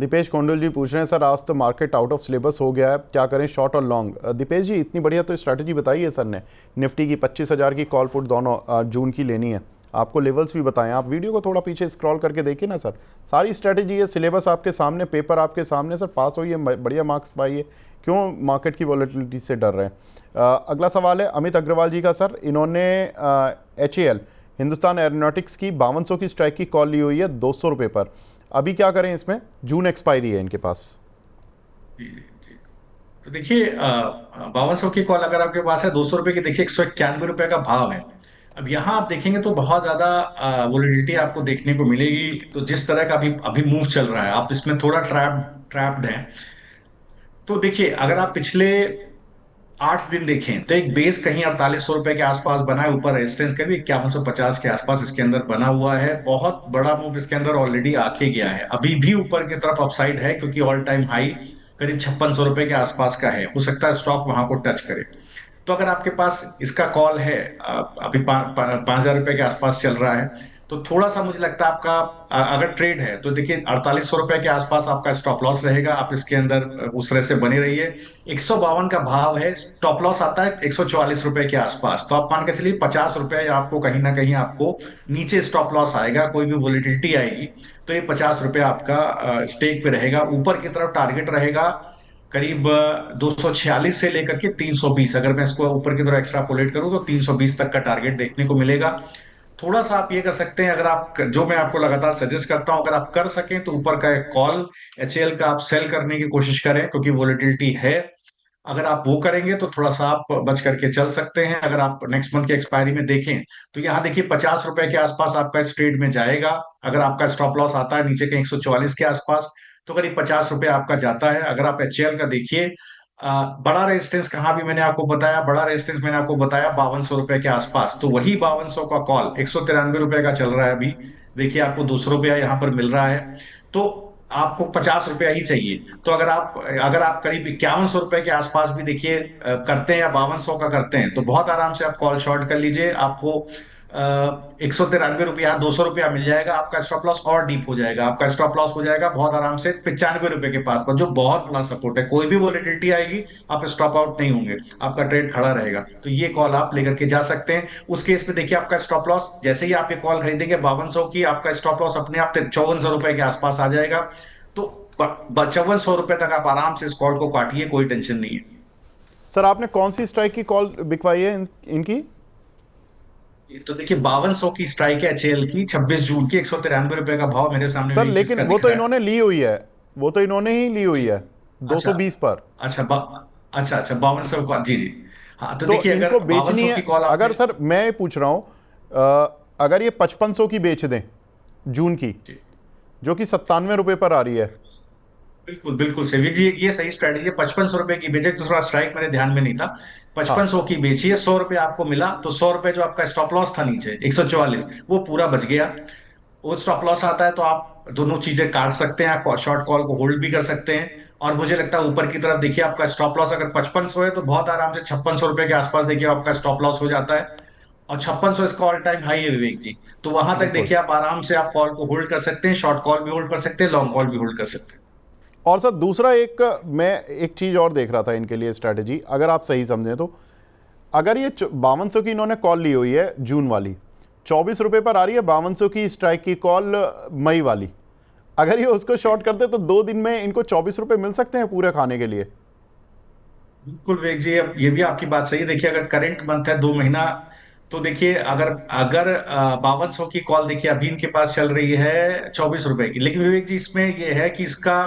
दीपेश कोंडल जी पूछ रहे हैं सर, आज तो मार्केट आउट ऑफ सिलेबस हो गया है, क्या करें शॉर्ट और लॉन्ग? दीपेश जी इतनी बढ़िया तो स्ट्रैटेजी बताई है सर ने, निफ्टी की 25,000 की कॉल पुट दोनों जून की लेनी है, आपको लेवल्स भी बताएं। आप वीडियो को थोड़ा पीछे स्क्रॉल करके देखिए ना सर, सारी स्ट्रैटेजी है, सिलेबस आपके सामने, पेपर आपके सामने सर, पास होइए, बढ़िया मार्क्स पाइए, क्यों मार्केट की वॉलेटिलिटी से डर रहे हैं? अगला सवाल है अमित अग्रवाल जी का सर, इन्होंने HAL हिंदुस्तान एरोनॉटिक्स की 5200 की स्ट्राइक की कॉल ली हुई है 200 रुपये पर, अभी क्या करें इसमें? जून एक्सपायरी है इनके पास। तो देखिए 5200 की कॉल अगर आपके पास है 200 रुपए की, देखिए 191 रुपए का भाव है। अब यहाँ आप देखेंगे तो बहुत ज्यादा वोलेटिलिटी आपको देखने को मिलेगी। तो जिस तरह का अभी अभी मूव चल रहा है, आप इसमें थोड़ा ट्रैप्ड हैं। तो देखिए, अगर आप पिछले 8 दिन देखें तो एक बेस कहीं 4800 रुपए के आसपास बना है, ऊपर रेजिस्टेंस का भी 5150 के आसपास इसके अंदर बना हुआ है। बहुत बड़ा मूव इसके अंदर ऑलरेडी आके गया है, अभी भी ऊपर की तरफ अपसाइड है, क्योंकि ऑल टाइम हाई करीब 5600 रुपए के आसपास का है। हो सकता है स्टॉक वहां को टच करे। तो अगर आपके पास इसका कॉल है, अभी 5000 रुपए के आसपास चल रहा है, तो थोड़ा सा मुझे लगता है आपका, अगर ट्रेड है तो देखिए 4800 रुपए के आसपास आपका स्टॉप लॉस रहेगा। आप इसके अंदर उस तरह से बने रहिए। 152 का भाव है, स्टॉप लॉस आता है 144 रुपए के आसपास। तो आप मान के चलिए 50 रुपए आपको कहीं ना कहीं आपको नीचे स्टॉप लॉस आएगा, कोई भी वोलेटिलिटी आएगी तो ये 50 रुपए आपका स्टेक पे रहेगा। ऊपर की तरफ टारगेट रहेगा करीब 246 से लेकर के 320। अगर मैं इसको ऊपर की तरफ एक्स्ट्रापोलेट करूं तो 320 तक का टारगेट देखने को मिलेगा। थोड़ा सा आप ये कर सकते हैं, अगर आप, जो मैं आपको लगातार सजेस्ट करता हूं, अगर आप कर सकें तो ऊपर का एक कॉल एचएल का आप सेल करने की कोशिश करें, क्योंकि वोलेटिलिटी है। अगर आप वो करेंगे तो थोड़ा सा आप बच करके चल सकते हैं। अगर आप नेक्स्ट मंथ की एक्सपायरी में देखें तो यहाँ देखिए 50 रुपए के आसपास आपका इस ट्रेड में जाएगा। अगर आपका स्टॉप लॉस आता है नीचे के 144 के आसपास, तो करीब 50 रुपए आपका जाता है। अगर आप एचएल का देखिए, बड़ा रेजिस्टेंस कहाँ भी मैंने आपको बताया, बड़ा रेजिस्टेंस मैंने आपको बताया 5200 रुपए के आसपास। तो वही 5200 का कॉल 193 रुपए का चल रहा है अभी। देखिए आपको 200 रुपया यहाँ पर मिल रहा है। तो आपको 50 रुपया ही चाहिए। तो अगर आप करीब 5100 रुपए के आसपास भी देखिए करते हैं, या 5200 का करते हैं, तो बहुत आराम से आप कॉल शॉर्ट कर लीजिए। आपको 193 रुपया, 200 रुपया मिल जाएगा। आपका स्टॉप लॉस और डीप हो जाएगा, आपका स्टॉप लॉस हो जाएगा बहुत आराम से 95 रुपए के पास पर, जो बहुत बड़ा सपोर्ट है। कोई भी वोलेटिलिटी आएगी आप स्टॉप आउट नहीं होंगे, आपका ट्रेड खड़ा रहेगा। तो ये कॉल आप लेकर के जा सकते हैं। उस केस में देखिए आपका स्टॉप लॉस, जैसे ही आप ये कॉल खरीदेंगे 5200 की, आपका स्टॉप लॉस अपने आप 5400 रुपए के आसपास आ जाएगा। तो 5400 रुपए तक आप आराम से इस कॉल को काटिए, कोई टेंशन नहीं है। सर आपने कौन सी स्ट्राइक की कॉल बिकवाई है इनकी? तो देखिए 5200 की स्ट्राइक है एचएएल की, 26 जून की, 193 रुपए का भाव मेरे सामने सर विवेक लेकिन इसका वो दिख तो रहा है। इन्होंने ली हुई है, वो तो इन्होंने ही ली हुई जी। है अच्छा 220 पर। अच्छा अच्छा अच्छा, 5200 का, जी जी। हाँ तो तो देखिए, अगर इनको बावन बेचनी सौ है, की कॉल अगर आपने, सर मैं पूछ रहा हूं, अगर ये 5500 की बेच दें जून की, जी, जो कि 97 रुपए पर आ रही है। बिल्कुल बिल्कुल सेविक जी, ये सही स्ट्रैटेजी है। 5500 रुपए की बेचे, दूसरा स्ट्राइक मेरे ध्यान में नहीं था। हाँ 5500 की बेचिए, 100 रुपए आपको मिला, तो 100 रुपए जो आपका स्टॉप लॉस था नीचे 144, वो पूरा बच गया। वो स्टॉप लॉस आता है तो आप दोनों चीजें काट सकते हैं, आप शॉर्ट कॉल को होल्ड भी कर सकते हैं। और मुझे लगता है ऊपर की तरफ देखिए, आपका स्टॉप लॉस अगर 5500 है तो बहुत आराम से 5600 रुपए के आसपास देखिए आपका स्टॉप लॉस हो जाता है। और 5600 इसका ऑल टाइम हाई है विवेक जी। तो वहां तक बिल्कुल। देखिए आप आराम से आप कॉल को होल्ड कर सकते हैं, शॉर्ट कॉल भी होल्ड कर सकते हैं, लॉन्ग कॉल भी होल्ड कर सकते हैं। और सर दूसरा एक, मैं एक चीज़ और देख रहा था इनके लिए स्ट्रैटेजी, अगर आप सही समझें तो, अगर ये 5200 की इन्होंने कॉल ली हुई है जून वाली, 24 रुपए पर आ रही है 5200 की स्ट्राइक की कॉल मई वाली, अगर ये उसको शॉर्ट करते तो 2 दिन में इनको 24 रुपए मिल सकते हैं पूरे खाने के लिए। बिल्कुल विवेक जी, अब ये भी आपकी बात सही है। देखिए अगर करंट मंथ है 2 महीना, तो देखिए अगर अगर 5200 की कॉल देखिए अभी इनके पास चल रही है 24 रुपए की, लेकिन विवेक जी इसमें ये है कि इसका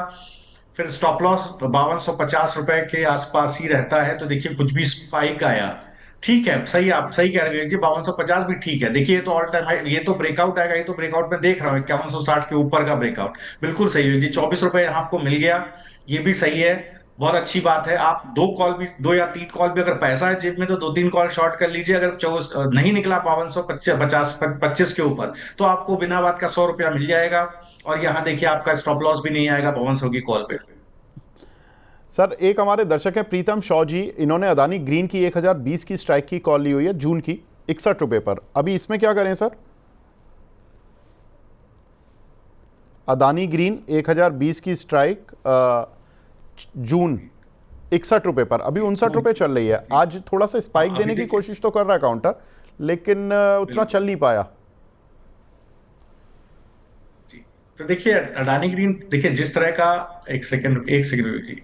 फिर स्टॉप लॉस 5250 रुपए के आसपास ही रहता है। तो देखिए कुछ भी स्पाइक आया, ठीक है, सही, आप सही कह रहे हैं विवेक जी, 5250 भी ठीक है। देखिए ये तो ऑल टाइम हाई, ये तो ब्रेकआउट आएगा, ये तो ब्रेकआउट में देख रहा हूँ 5160 के ऊपर का ब्रेकआउट। बिल्कुल सही विवेक जी, 24 रुपए आपको मिल गया, ये भी सही है। बहुत अच्छी बात है। आप दो कॉल भी, 2 या 3 कॉल भी, अगर पैसा है जेब में तो 2-3 कॉल शॉर्ट कर लीजिए। अगर नहीं निकला 5250 25 के ऊपर, तो आपको बिना बात का 100 रुपया मिल जाएगा। और यहाँ देखिए आपका स्टॉप लॉस भी नहीं आएगा 5200 की कॉल पे। सर एक हमारे दर्शक हैं प्रीतम शॉ जी, इन्होंने अदानी ग्रीन की 1020 की स्ट्राइक की कॉल ली हुई है जून की 61 रुपए पर, अभी इसमें क्या करें सर? अदानी ग्रीन 1020 की स्ट्राइक जून 61 रुपए पर, अभी 59 रुपए चल रही है। आज थोड़ा सा स्पाइक अभी देने की देखिए, कोशिश तो कर रहा है काउंटर, लेकिन उतना बिल्कुल चल नहीं पाया। जी। तो देखिए अडानी ग्रीन, देखिए जिस तरह का, एक सेकंड एक सेकंड जी,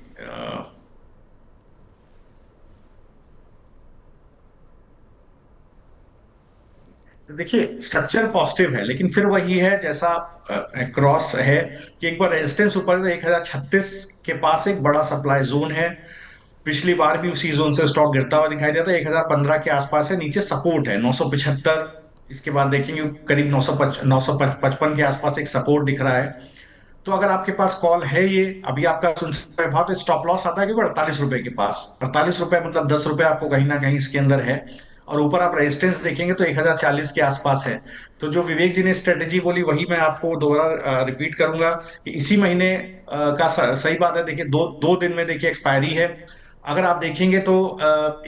देखिए स्ट्रक्चर पॉजिटिव है, लेकिन फिर वही है जैसा क्रॉस है कि एक बार रेजिस्टेंस ऊपर 1036 के पास एक बड़ा सप्लाई जोन है। पिछली बार भी उसी जोन से स्टॉक गिरता हुआ दिखाई देता है, 1015 के आसपास है, नीचे सपोर्ट है 975। इसके बाद देखेंगे करीब 955 के आसपास एक सपोर्ट दिख रहा है। तो अगर आपके पास कॉल है, ये अभी आपका सुन भाव, तो स्टॉप लॉस आता है क्योंकि 48 रुपए के पास, 48 रुपए मतलब 10 रुपए आपको कहीं ना कहीं इसके अंदर है। और ऊपर आप रेजिस्टेंस देखेंगे तो 1040 के आसपास है। तो जो विवेक जी ने स्ट्रेटेजी बोली वही मैं आपको दोबारा रिपीट करूंगा कि इसी महीने सही बात है। देखिए दो दो दिन में देखिए एक्सपायरी है। अगर आप देखेंगे तो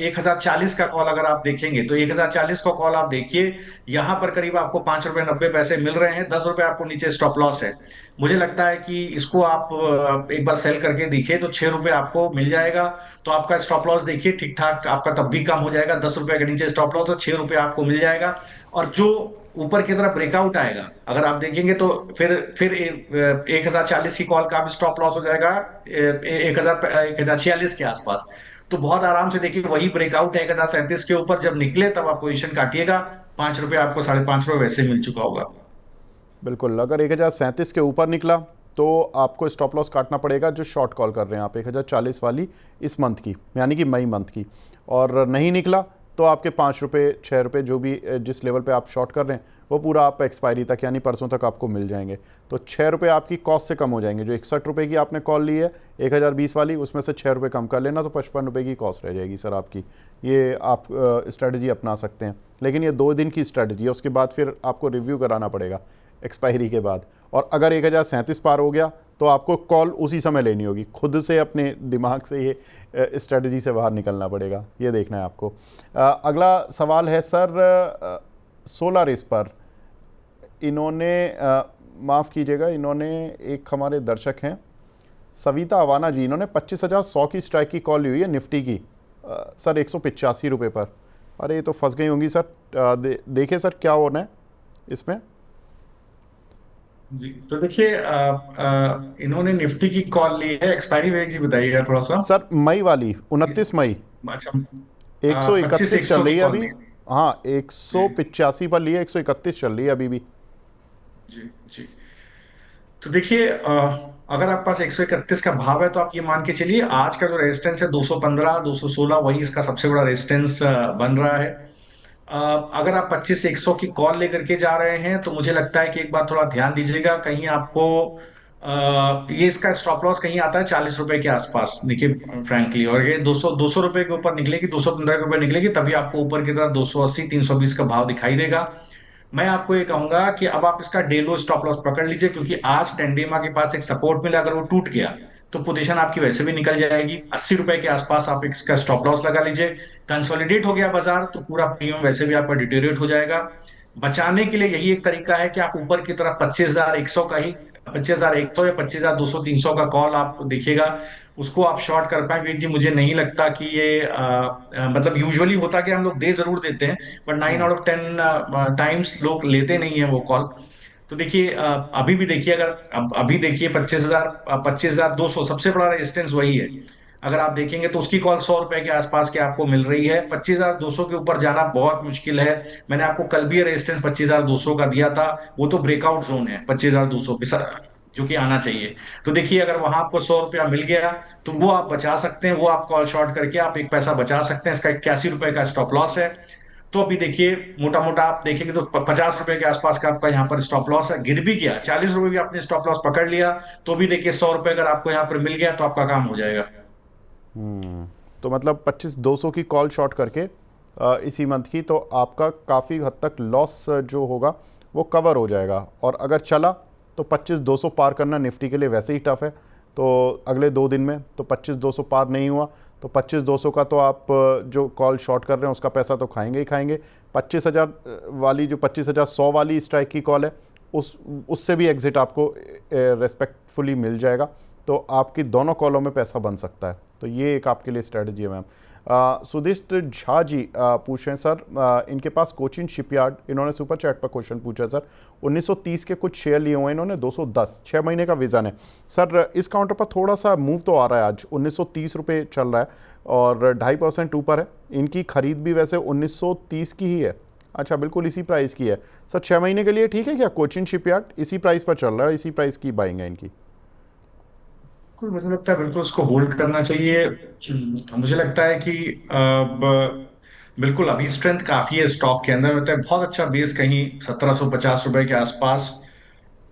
1040 का कॉल अगर आप देखेंगे तो 1040 का कॉल आप देखिए, यहां पर करीब आपको 5 रुपए 90 पैसे मिल रहे हैं, 10 रुपए आपको नीचे स्टॉप लॉस है। मुझे लगता है कि इसको आप एक बार सेल करके देखिए तो 6 रुपए आपको मिल जाएगा। तो आपका स्टॉप लॉस देखिए ठीक ठाक आपका तब भी कम हो जाएगा, 10 रुपए के नीचे स्टॉप लॉस तो 6 रुपए आपको मिल जाएगा। और जो ऊपर की तरफ ब्रेकआउट आएगा अगर आप देखेंगे तो फिर 1040 की कॉल का भी स्टॉप लॉस हो जाएगा 1046 के आसपास। तो बहुत आराम से देखिए वही ब्रेकआउट है 1037 के ऊपर, जब निकले तब आप पोजीशन काटिएगा। 5 रुपए आपको 5.5 रुपए वैसे मिल चुका होगा। बिल्कुल, अगर 1037 के ऊपर निकला तो आपको स्टॉप लॉस काटना पड़ेगा, जो शॉर्ट कॉल कर रहे हैं आप 1040 वाली इस मंथ की, यानी कि मई मंथ की। और नहीं निकला तो आपके 5 रुपये 6 रुपये जो भी जिस लेवल पे आप शॉर्ट कर रहे हैं वो पूरा आप एक्सपायरी तक यानी परसों तक आपको मिल जाएंगे। तो 6 रुपये आपकी कॉस्ट से कम हो जाएंगे। जो 61 रुपये की आपने कॉल ली है 1020 वाली, उसमें से 6 रुपये कम कर लेना तो 55 रुपये की कॉस्ट रह जाएगी सर आपकी। ये आप स्ट्रेटजी अपना सकते हैं, लेकिन ये 2 दिन की स्ट्रेटजी है, उसके बाद फिर आपको रिव्यू कराना पड़ेगा एक्सपायरी के बाद। और अगर 1037 पार हो गया तो आपको कॉल उसी समय लेनी होगी, खुद से अपने दिमाग से ये स्ट्रेटजी से बाहर निकलना पड़ेगा, ये देखना है आपको। अगला सवाल है सर सोलर इस पर इन्होंने माफ़ कीजिएगा, इन्होंने एक हमारे दर्शक हैं सविता अवाना जी, इन्होंने 25,100 की स्ट्राइक की कॉल ली हुई है निफ्टी की सर 185 रुपये पर। अरे ये तो फंस गई होंगी सर। देखिए सर क्या होना है इसमें। जी तो देखिए इन्होंने निफ्टी की कॉल ली है, एक्सपायरी वेग जी बताइएगा थोड़ा सा। सर मई वाली 29 मई, अच्छा, 131 25,100 चल की रही है कॉल अभी। ली। हाँ जी 185 पर लिए, 131 चल रही है अभी भी। जी जी। तो देखिए अगर आपके पास 131 का भाव है तो आप ये मान के चलिए आज का जो रेजिस्टेंस है 215 216 वही इसका सबसे बड़ा रेजिस्टेंस बन रहा है। अ, अगर आप 25,100 की कॉल लेकर के जा रहे हैं तो मुझे लगता है कि एक बार थोड़ा ध्यान दीजिएगा, कहीं आपको ये इसका स्टॉप लॉस कहीं आता है 40 रुपए के आसपास देखिए फ्रैंकली। और ये 200 रुपए के ऊपर निकलेगी, 215 के ऊपर निकलेगी तभी आपको ऊपर की तरफ 280 320 का भाव दिखाई देगा। मैं आपको ये कहूंगा कि अब आप इसका डेलो स्टॉप लॉस पकड़ लीजिए, क्योंकि आज टेंडेमा के पास एक सपोर्ट मिला, अगर वो टूट गया तो पोजीशन आपकी वैसे भी निकल जाएगी। 80 रुपए के आसपास आप इसका स्टॉप लॉस लगा लीजिए। कंसोलिडेट हो गया बाजार तो पूरा प्रीमियम वैसे भी आपका डिटेरियोरेट हो जाएगा। बचाने के लिए यही एक तरीका है कि आप ऊपर की तरफ 25,100 का ही, 25,100 या 25,200 300 का कॉल आप देखिएगा, उसको आप शॉर्ट कर पाए। वीर जी मुझे नहीं लगता कि ये मतलब यूजुअली होता कि हम लोग दे जरूर देते हैं, बट 9 आउट ऑफ 10 टाइम्स लोग लेते नहीं है वो कॉल। तो देखिए अभी भी देखिए, अगर अभी देखिए 25,200 सबसे बड़ा रेजिस्टेंस वही है। अगर आप देखेंगे तो उसकी कॉल 100 रुपए के आसपास के आपको मिल रही है, 25,200 के ऊपर जाना बहुत मुश्किल है। मैंने आपको कल भी रेजिस्टेंस 25,200 का दिया था, वो तो ब्रेकआउट जोन है 25,200 जो कि आना चाहिए। तो देखिए अगर वहां आपको 100 रुपया मिल गया तो वो आप बचा सकते हैं, वो आप कॉल शॉर्ट करके आप एक पैसा बचा सकते हैं। इसका 81 रुपए का स्टॉप लॉस है। तो अभी देखिए मोटा मोटा आप देखेंगे तो 50 रुपए के आसपास का आपका यहाँ पर स्टॉप लॉस है। गिर भी गया 40 रुपए भी आपने स्टॉप लॉस पकड़ लिया तो भी देखिए 100 रुपए अगर आपको यहाँ पर मिल गया तो आपका काम हो जाएगा। तो मतलब 25,200 की कॉल शॉर्ट करके इसी मंथ की, तो आपका काफ़ी हद तक लॉस जो होगा वो कवर हो जाएगा। और अगर चला तो 25,200 पार करना निफ्टी के लिए वैसे ही टफ है। तो अगले 2 दिन में तो 25,200 पार नहीं हुआ तो 25,200 का तो आप जो कॉल शॉर्ट कर रहे हैं उसका पैसा तो खाएंगे ही खाएंगे। 25,000 वाली जो 25,100 वाली स्ट्राइक की कॉल है उससे भी एग्जिट आपको रेस्पेक्टफुली मिल जाएगा। तो आपकी दोनों कॉलों में पैसा बन सकता है। तो ये एक आपके लिए स्ट्रेटजी है मैम। सुदिष्ट झा जी पूछें सर, इनके पास कोचिन शिपयार्ड, इन्होंने सुपर चैट पर क्वेश्चन पूछा सर। 1930 के कुछ शेयर लिए हुए हैं इन्होंने, 210 6 महीने का विजन है सर। इस काउंटर पर थोड़ा सा मूव तो आ रहा है, आज 1930 रुपये चल रहा है और 2.5% ऊपर है। इनकी खरीद भी वैसे 1930 की ही है। अच्छा बिल्कुल इसी प्राइस की है सर। 6 महीने के लिए ठीक है क्या? कोचिन शिपयार्ड इसी प्राइस पर चल रहा है, इसी प्राइस की बाइंग है इनकी। बिल्कुल मुझे लगता है बिल्कुल उसको होल्ड करना चाहिए। मुझे लगता है कि बिल्कुल अभी स्ट्रेंथ काफी है स्टॉक के अंदर, मतलब बहुत अच्छा बेस कहीं 1750 रुपए के आसपास,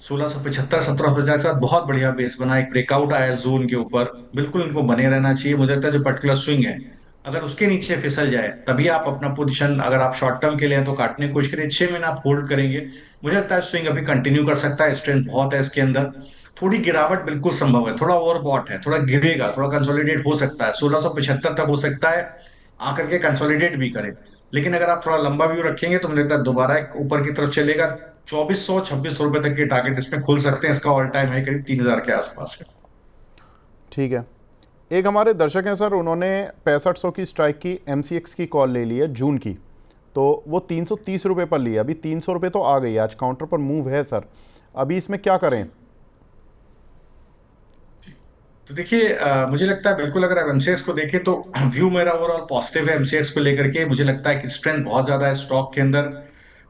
1675 1750 के साथ बहुत बढ़िया बेस बना, एक ब्रेकआउट आया जोन के ऊपर, बिल्कुल इनको बने रहना चाहिए। मुझे लगता है जो पर्टिकुलर स्विंग है, अगर उसके नीचे फिसल जाए तभी आप अपना पोजीशन, अगर आप शॉर्ट टर्म के लिए हैं तो काटने की कोशिश करिए, 6 महीने आप होल्ड करेंगे। मुझे लगता है स्विंग अभी कंटिन्यू कर सकता है, स्ट्रेंथ बहुत है इसके अंदर। थोड़ी गिरावट बिल्कुल संभव है, थोड़ा ओवरबॉट है, थोड़ा गिरेगा, थोड़ा कंसोलिडेट हो सकता है, 1675 तक हो सकता है आकर के कंसोलिडेट भी करे। लेकिन अगर आप थोड़ा लंबा व्यू रखेंगे तो मुझे लगता है दोबारा एक ऊपर की तरफ चलेगा। 2400 2600 रुपए तक के टारगेट इसमें खुल सकते हैं, इसका ऑल टाइम हाई करीब 3000 के आसपास है। ठीक है। एक हमारे दर्शक हैं सर, उन्होंने 6500 की स्ट्राइक की MCX की कॉल ले ली है जून की, तो वो 330 रुपये पर लिया, अभी 300 रुपये तो आ गई, आज काउंटर पर मूव है सर, अभी इसमें क्या करें? तो देखिए मुझे लगता है बिल्कुल अगर आप एमसीएक्स को देखें तो व्यू मेरा ओवरऑल पॉजिटिव है एमसीएक्स को लेकर के। मुझे लगता है कि स्ट्रेंथ बहुत ज्यादा है स्टॉक के अंदर,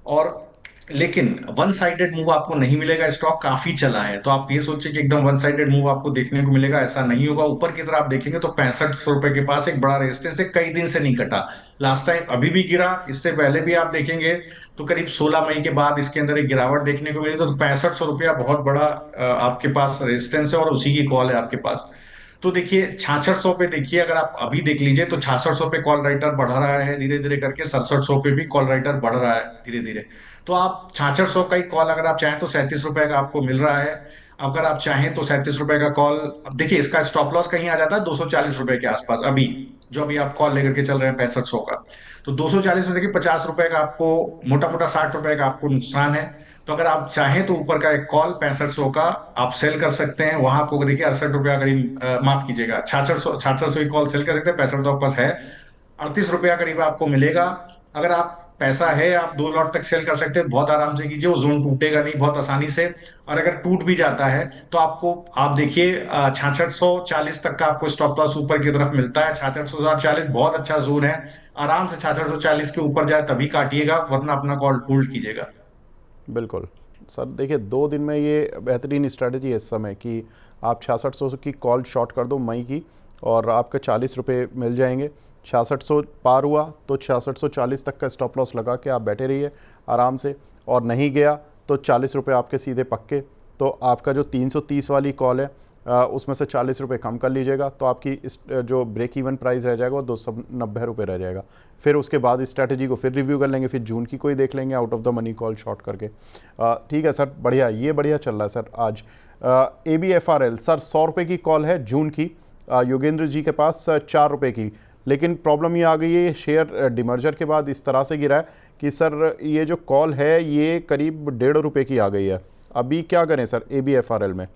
और लेकिन वन साइडेड मूव आपको नहीं मिलेगा, स्टॉक काफी चला है, तो आप ये सोचिए कि एकदम वन साइडेड मूव आपको देखने को मिलेगा, ऐसा नहीं होगा। ऊपर की तरफ आप देखेंगे तो 6500 रुपए के पास एक बड़ा रेजिस्टेंस है, कई दिन से नहीं कटा, लास्ट टाइम अभी भी गिरा, इससे पहले भी आप देखेंगे तो करीब 16 मई के बाद इसके अंदर एक गिरावट देखने को मिली। तो 6500 रुपया बहुत बड़ा आपके पास रेजिस्टेंस है, और उसी की कॉल है आपके पास। तो देखिए 6600 पे देखिए, अगर आप अभी देख लीजिए तो 6600 पे कॉल राइटर बढ़ रहा है धीरे धीरे करके, 6700 पे भी कॉल राइटर बढ़ रहा है धीरे धीरे। तो आप 6600 का ही कॉल अगर आप चाहें तो 37 रुपए का आपको मिल रहा है। अगर आप चाहें तो 37 रुपए का कॉल, अब देखिए इसका स्टॉप लॉस कहीं आ जाता है 240 रुपए के आसपास अभी, जो अभी आप कॉल लेकर के चल रहे हैं 6500 का। तो 240 में देखिए 50 रुपए का आपको, मोटा मोटा 60 रुपए का आपको नुकसान है। तो अगर आप चाहें तो ऊपर का एक कॉल 6500 का आप सेल कर सकते हैं, वहां आपको देखिए 68 रुपया करीब, माफ कीजिएगा 6600 की कॉल सेल कर सकते हैं, 65 तो आपके पास है, 38 रुपया करीब आपको मिलेगा। अगर आप पैसा है आप 2 लॉट तक सेल कर सकते हैं, बहुत आराम से कीजिए, वो जोन टूटेगा नहीं बहुत आसानी से। और अगर टूट भी जाता है तो आपको, आप देखिए 6640 तक का आपको स्टॉप लॉस ऊपर की तरफ मिलता है, 6640 बहुत अच्छा जोन है। आराम से 6640 के ऊपर जाए तभी काटिएगा, वरना अपना कॉल होल्ड कीजिएगा। बिल्कुल सर, देखिए 2 दिन में ये बेहतरीन स्ट्रेटजी है इस समय कि आप 6600 की कॉल शॉर्ट कर दो मई की, और आपके 40 रुपये मिल जाएंगे। 6600 पार हुआ तो 6640 तक का स्टॉप लॉस लगा के आप बैठे रहिए आराम से, और नहीं गया तो 40 रुपये आपके सीधे पक्के। तो आपका जो 330 वाली कॉल है उसमें से 40 रुपये कम कर लीजिएगा, तो आपकी जो ब्रेक इवन प्राइस रह जाएगा वो 290 रुपये रह जाएगा। फिर उसके बाद इस स्ट्रैटेजी को फिर रिव्यू कर लेंगे, फिर जून की कोई देख लेंगे out of the money call short करके। ठीक है सर, बढ़िया, ये बढ़िया चल रहा है सर आज। ABFRL सर 100 रुपये की कॉल है जून की, योगेंद्र जी के पास 4 रुपये की, लेकिन प्रॉब्लम ये आ गई है, शेयर डिमर्जर के बाद इस तरह से गिरा है कि सर ये जो कॉल है ये करीब 1.5 रुपये की आ गई है, अभी क्या करें सर ABFRL में?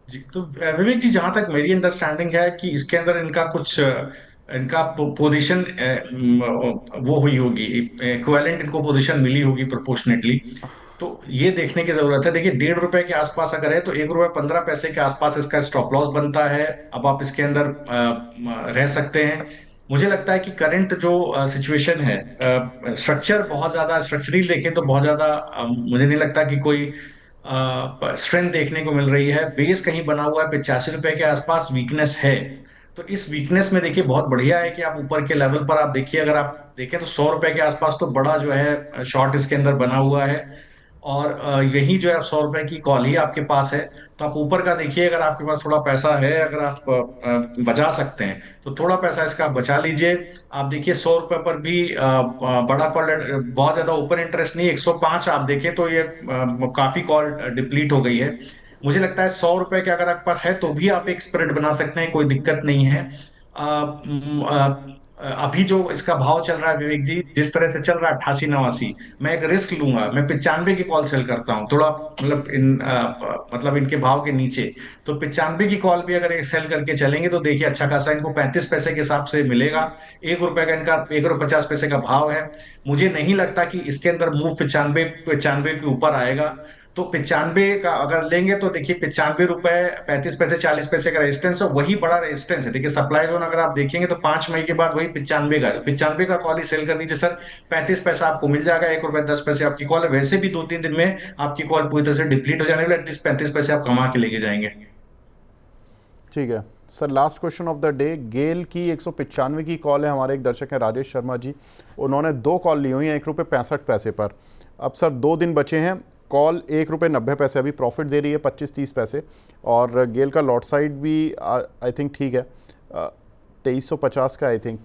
जी, तो विवेक जी जहां तक मेरी अंडरस्टैंडिंग है कि इसके अंदर इनका कुछ इनका पोजीशन वो हुई होगी, इक्विवेलेंट इनको पोजीशन मिली होगी प्रोपोर्शनेटली। तो ये देखने की जरूरत है। देखिए 1.5 रुपए के आसपास अगर है तो 1 रुपये 15 पैसे के आसपास इसका स्टॉप लॉस बनता है। अब आप इसके अंदर रह सकते हैं। मुझे लगता है कि करंट जो सिचुएशन है, स्ट्रक्चर बहुत ज्यादा, स्ट्रक्चरली देखें तो बहुत ज्यादा मुझे नहीं लगता कि कोई स्ट्रेंथ देखने को मिल रही है। बेस कहीं बना हुआ है 85 रुपए के आसपास, वीकनेस है। तो इस वीकनेस में देखिए बहुत बढ़िया है कि आप ऊपर के लेवल पर आप देखिए, अगर आप देखें तो 100 रुपए के आसपास तो बड़ा जो है शॉर्ट इसके अंदर बना हुआ है। और यही जो है 100 रुपए की कॉल ही आपके पास है। तो आप ऊपर का देखिए, अगर आपके पास थोड़ा पैसा है, अगर आप बचा सकते हैं तो थोड़ा पैसा इसका आप बचा लीजिए। आप देखिए 100 रुपए पर भी बड़ा कॉल, बहुत ज्यादा ओपन इंटरेस्ट नहीं, 105 आप देखें तो ये काफी कॉल डिप्लीट हो गई है। मुझे लगता है 100 रुपए के अगर आपके पास है तो भी आप एक स्प्रेड बना सकते हैं, कोई दिक्कत नहीं है। अभी जो इसका भाव चल रहा है विवेक जी, जिस तरह से चल रहा है 88 89, मैं एक रिस्क लूंगा, मैं 95 की कॉल सेल करता हूँ, थोड़ा मतलब मतलब इनके भाव के नीचे। तो 95 की कॉल भी अगर एक सेल करके चलेंगे तो देखिए अच्छा खासा इनको 35 पैसे के हिसाब से मिलेगा। 1 रुपए का इनका 1 रुपये 50 पैसे का भाव है। मुझे नहीं लगता कि इसके अंदर मूव 95 के ऊपर आएगा। तो 95 का अगर लेंगे तो देखिए 95 रुपए 35 पैसे 40 पैसे का रेजिस्टेंस है, वही बड़ा रेजिस्टेंस है। देखिए सप्लाई जोन अगर आप देखेंगे तो 5 मई के बाद वही 95 का है, तो 95 का कॉल ही सेल कर दीजिए सर। 35 पैसा आपको मिल जाएगा, 1 रुपये 10 पैसे आपकी कॉल है, वैसे भी 2 3 दिन में आपकी कॉल पूरी तरह से डिप्लीट हो जाने वाली, एटलीस्ट 35 पैसे आप कमा के लेके जाएंगे। ठीक है sir, last question of the day. Gayle की 195 की कॉल है, हमारे एक दर्शक हैं राजेश शर्मा जी, उन्होंने 2 कॉल ली हुई हैं ₹1.65 पर। अब सर 2 दिन बचे हैं, कॉल ₹1.90 अभी प्रॉफिट दे रही है 25-30 पैसे, और गेल का लॉट साइड भी आई थिंक ठीक है 2350 का आई थिंक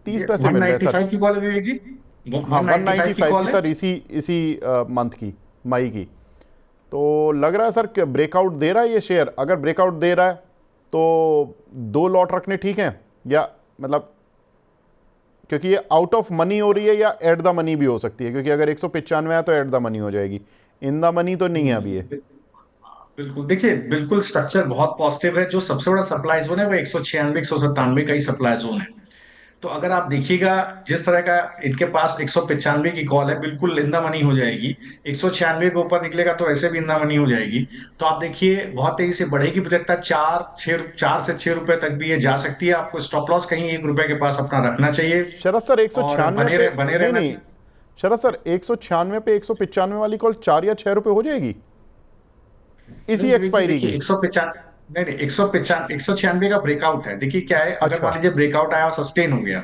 30 पैसे मिल रहे हैं सर। 195 की कॉल है विवेक जी, हाँ 195 की 195 कॉल की है। सर, इसी मंथ की, मई की। तो लग रहा है सर कि ब्रेकआउट दे रहा है ये शेयर। अगर ब्रेकआउट दे रहा है तो 2 लॉट रखने ठीक हैं, या मतलब क्योंकि ये आउट ऑफ मनी हो रही है या एट द मनी भी हो सकती है, क्योंकि अगर 195 है तो एट द मनी हो जाएगी, इन द मनी तो नहीं है अभी ये। बिल्कुल, देखिए बिल्कुल स्ट्रक्चर बहुत पॉजिटिव है। जो सबसे बड़ा सप्लाई जोन है वो 196 197 का ही सप्लाई जोन है। तो अगर आप देखिएगा जिस तरह का इनके पास 195 की कॉल है, बिल्कुल इंदा मनी हो जाएगी। 196 के ऊपर निकलेगा तो ऐसे भी इंदा मनी हो जाएगी। तो आप देखिए बहुत तेजी से बढ़ेगी प्रोजेक्ट, 4 से 6 रुपए तक भी ये जा सकती है। आपको स्टॉप लॉस कहीं ₹1 के पास अपना रखना चाहिए शरद सर और 196 पे, बने नहीं रहना नहीं चाहिए। शरद सर 196 पे 195 वाली कॉल 4 या 6 रुपए हो जाएगी इसी नहीं विवेक जी, एक्सपायरी देखिए की। 195, नहीं नहीं, 196 का ब्रेकआउट है। देखिए क्या है, अगर मान अच्छा, लीजिए ब्रेकआउट आया और सस्टेन हो गया,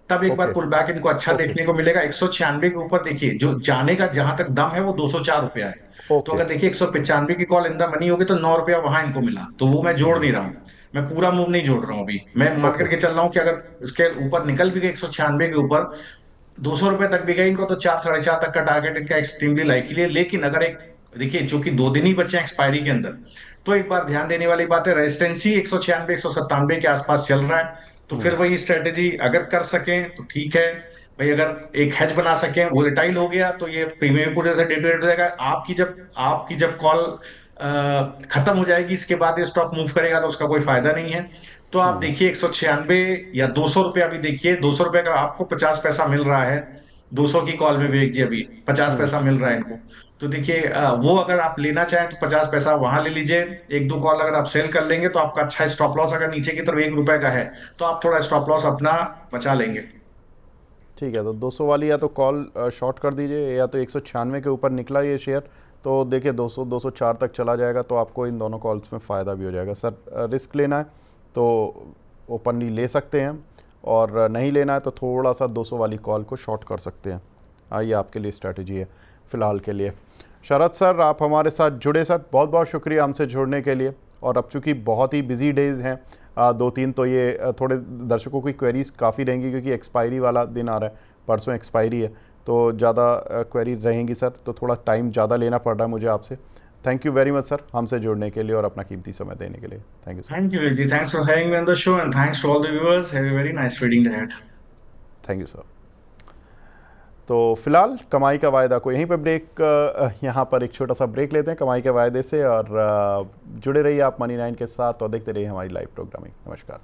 तब एक बार ओके पुल बैक इनको अच्छा ओके देखने को मिलेगा। 196 के ऊपर देखिए जो जाने का जहां तक दम है वो ₹204 है। तो ओके। अगर देखिए 195 की कॉल इन द मनी होगी तो ₹9 वहां इनको मिला, तो वो मैं जोड़ नहीं रहा हूँ। मैं पूरा मूव नहीं जोड़ रहा हूँ अभी, मैं मान ओके। करके चल रहा हूँ कि अगर इसके ऊपर निकल भी गए 196 के ऊपर, ₹200 तक भी गए इनको, तो 4 साढ़े 4 तक का टारगेट इनका एक्सट्रीमली लाइकली है। लेकिन अगर एक देखिए चूंकि 2 दिन ही बचे हैं एक्सपायरी के अंदर, तो एक बार ध्यान देने वाली बात है, रेजिस्टेंसी 196 197 के आसपास चल रहा है। तो फिर वही स्ट्रेटेजी अगर कर सकें तो ठीक है भाई। अगर एक हेज बना सकें, वोलेटाइल हो गया तो ये प्रीमियम पूरे से डिग्रेड हो जाएगा। आपकी जब कॉल खत्म हो जाएगी, इसके बाद ये स्टॉक मूव करेगा तो उसका कोई फायदा नहीं है। तो आप देखिए 196 या ₹200 अभी देखिए, ₹200 का आपको 50 पैसा मिल रहा है। 200 की कॉल में विवेक जी अभी 50 पैसा मिल रहा है इनको। तो देखिए वो अगर आप लेना चाहें तो 50 पैसा वहां ले लीजिए। 1-2 कॉल अगर आप सेल कर लेंगे तो आपका अच्छा स्टॉप लॉस, अगर नीचे की तरफ ₹1 का है तो आप थोड़ा स्टॉप लॉस अपना बचा लेंगे। ठीक है, तो 200 वाली या तो कॉल शॉर्ट कर दीजिए, या तो 196 के ऊपर निकला ये शेयर तो देखिए 200 204 तक चला जाएगा, तो आपको इन दोनों कॉल्स में फ़ायदा भी हो जाएगा। सर रिस्क लेना है तो ओपनली ले सकते हैं, और नहीं लेना है तो थोड़ा सा 200 वाली कॉल को शॉर्ट कर सकते हैं। ये आपके लिए स्ट्रैटेजी है फ़िलहाल के लिए। शरद सर आप हमारे साथ जुड़े सर, बहुत बहुत शुक्रिया हमसे जुड़ने के लिए। और अब चूँकि बहुत ही बिजी डेज़ हैं 2-3, तो ये थोड़े दर्शकों की क्वेरीज काफ़ी रहेंगी, क्योंकि एक्सपायरी वाला दिन आ रहा है, परसों एक्सपायरी है, तो ज़्यादा क्वेरी रहेंगी सर, तो थोड़ा टाइम ज़्यादा लेना पड़ रहा है मुझे आपसे। Thank you very much sir हमसे जुड़ने के लिए और अपना कीमती समय देने के लिए। Thank you sir. Thank you ji, thanks for having me on the show and thanks to all the viewers. Have a very nice trading day ahead. Thank you sir. तो फिलहाल कमाई का वायदा को यहीं पे यहाँ पर एक छोटा सा ब्रेक लेते हैं कमाई के वायदे से, और जुड़े रहिए आप मनी 9 के साथ और देखते रहिए हमारी लाइव प्रोग्रामिंग। नमस्कार।